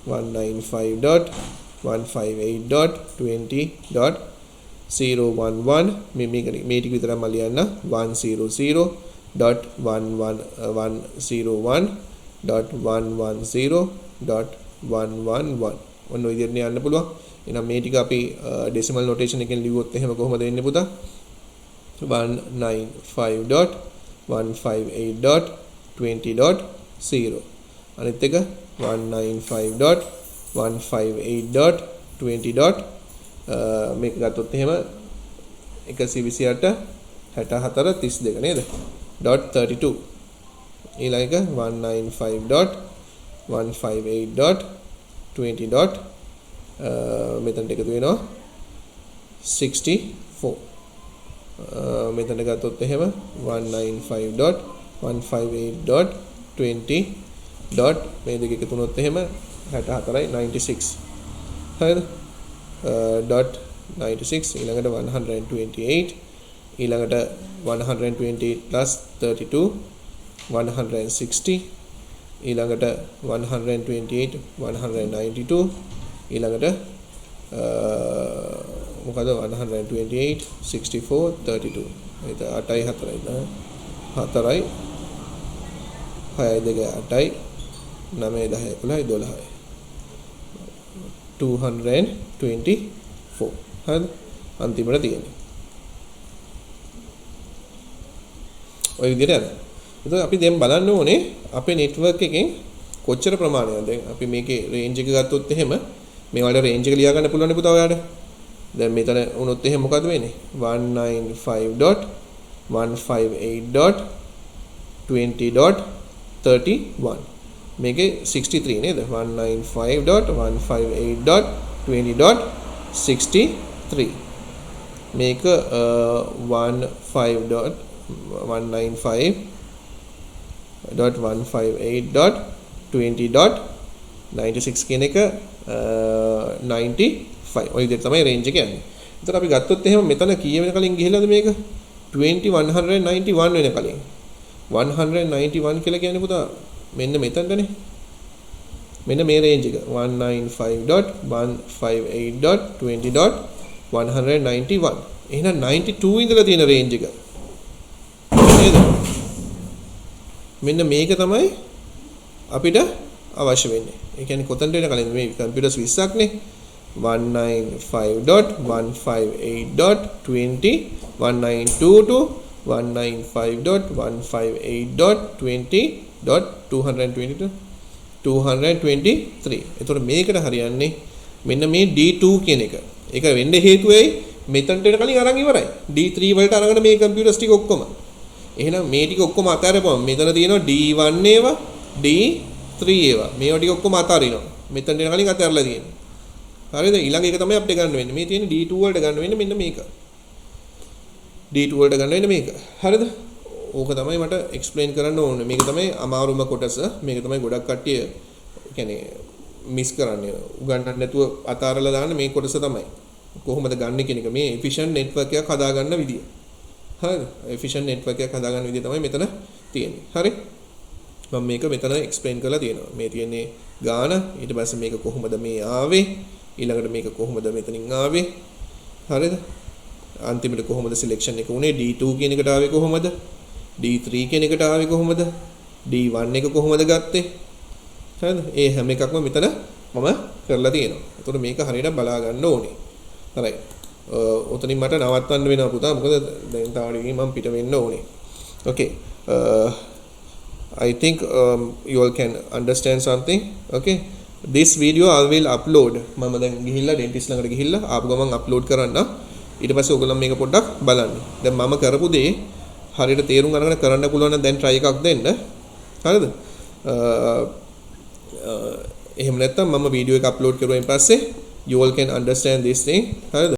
195.158.20.011 මේ ටික විතරක් මම ලියන්න 100.111.110.111 ඔන්න ඔය විදිහට යන්න පුළුවන්. එහෙනම් මේ ටික අපි ඩෙසිමල් නොටේෂන් එකෙන් ලියුවොත් එහෙම කොහොමද වෙන්නේ පුතා? 195.158.20.0 අනිත් එක 195.158.20. මේක ගත්තොත් එහෙම 128 64 32 නේද? .32 ඊළඟ එක 195.158.20. මෙතනට එකතු වෙනවා 64. මෙතන ගත්තොත් එහෙම 195.158.20. මේ දෙක එකතු වුණොත් එහෙම 64යි 96. හරිද? .96 ඊළඟට 128 ඊළඟට 120 plus 32 160 ඊළඟට 128 192 ඊළඟට මොකද 128 64 32 ඒක 8යි 4යි 4යි 6යි 2යි 8යි 9යි 10යි 11යි 12යි 224 හරිද අන්තිමට තියෙන්නේ ඔය විදිහට යනවා. එතකොට අපි දැන් බලන්න ඕනේ අපේ network එකෙන් කොච්චර ප්‍රමාණයක්ද දැන් අපි මේකේ range එක ගත්තොත් එහෙම මේ වල range එක ලියා ගන්න පුළුවන් නේ පුතා ඔයාලට. දැන් මෙතන වුණොත් එහෙම මොකද වෙන්නේ? 195.158.20.31 මේකේ 63 නේද? 195.158.20.63 මේක 158.158.20.96 කියන එක 95 ඔය විදිහට තමයි රේන්ජ් එක යන්නේ. එතකොට අපි ගත්තොත් එහෙම මෙතන කීය වෙන කලින් ගිහිලාද මේක 19191 වෙන කලින් 191 කියලා කියන්නේ පුතා මෙන්න මෙතනනේ මෙන්න මේ රේන්ජ් එක 195.158.20.191 එහෙනම් 92 ඉඳලා තියෙන රේන්ජ් එක නේද මෙන්න මේක තමයි අපිට අවශ්‍ය වෙන්නේ. ඒ කියන්නේ කොතනට එන කලින් මේ කම්පියුටර්ස් 20ක් නේ 195.158.20 192.195.158.20.222 223. එතකොට මේකට හරියන්නේ මෙන්න මේ D2 කියන එක. ඒක වෙන්න හේතුව ඇයි? මෙතනට එන කලින් අරන් ඉවරයි. D3 වලට අරගෙන මේ කම්පියුටර්ස් ටික ඔක්කොම. එහෙනම් මේ ටික ඔක්කොම අතාරපුවම මෙතන තියෙනවා D1 ඒවා, D3 ඒවා. මේවා ටික ඔක්කොම අතාරිනවා. මෙතනට එන කලින් අතාරලා තියෙනවා. හරිද? ඊළඟ එක තමයි අපිට ගන්න වෙන්නේ. මේ තියෙන D2 වලට ගන්න වෙන්නේ මෙන්න මේක. D2 වලට ගන්න වෙන්නේ මේක. හරිද? ඕක තමයි මට එක්ස්ප්ලেইন කරන්න ඕනේ. මේක තමයි අමාරුම කොටස. මේක තමයි ගොඩක් කට්ටිය කියන්නේ මිස් කරන්නේ. උගන්නන්න නැතුව අතාරලා දාන්න මේ කොටස තමයි. කොහොමද ගන්න කියන එක මේ efficient network එකක් හදාගන්න විදිය. හරිද? efficient network එකක් හදාගන්න විදිය තමයි මෙතන තියෙන්නේ. හරි? මම මේක මෙතන එක්ස්ප්ලেইন කරලා තියෙනවා. මේ තියෙන්නේ ගාන. ඊට පස්සේ මේක කොහොමද මේ ආවේ? ඊළඟට මේක කොහොමද මෙතනින් ආවේ? හරිද? අන්තිමට කොහොමද සිලෙක්ෂන් එක උනේ? D2 කියන එකට ආවේ කොහොමද? D3 කියන එකට ආවේ කොහොමද? D1 එක කොහොමද ගත්තේ? හරිද? ඒ හැම එකක්ම මෙතන මම කරලා තියෙනවා. ඒතකොට මේක හරියට බලා ගන්න ඕනේ. හරි. උතනින් මට නවත්තන්න වෙනවා පුතා. මොකද දැන් තාවඩියකින් මම පිට වෙන්න ඕනේ. Okay. I think you all can understand something. Okay. This video I will upload. මම දැන් ගිහිල්ලා ඩෙන්ටිස්ට් ළඟට ගිහිල්ලා ආපු ගමන් අප්ලෝඩ් කරන්න. ඊට පස්සේ ඔයගොල්ලෝ මේක පොඩ්ඩක් බලන්න. දැන් මම කරපු දේ හරියට තේරුම් අරගෙන කරන්න පුළුවන් නම් දැන් try එකක් දෙන්න. හරිද? එහෙම නැත්නම් මම වීඩියෝ එක අප්ලෝඩ් කරුවායින් පස්සේ you all can understand this thing. හරිද?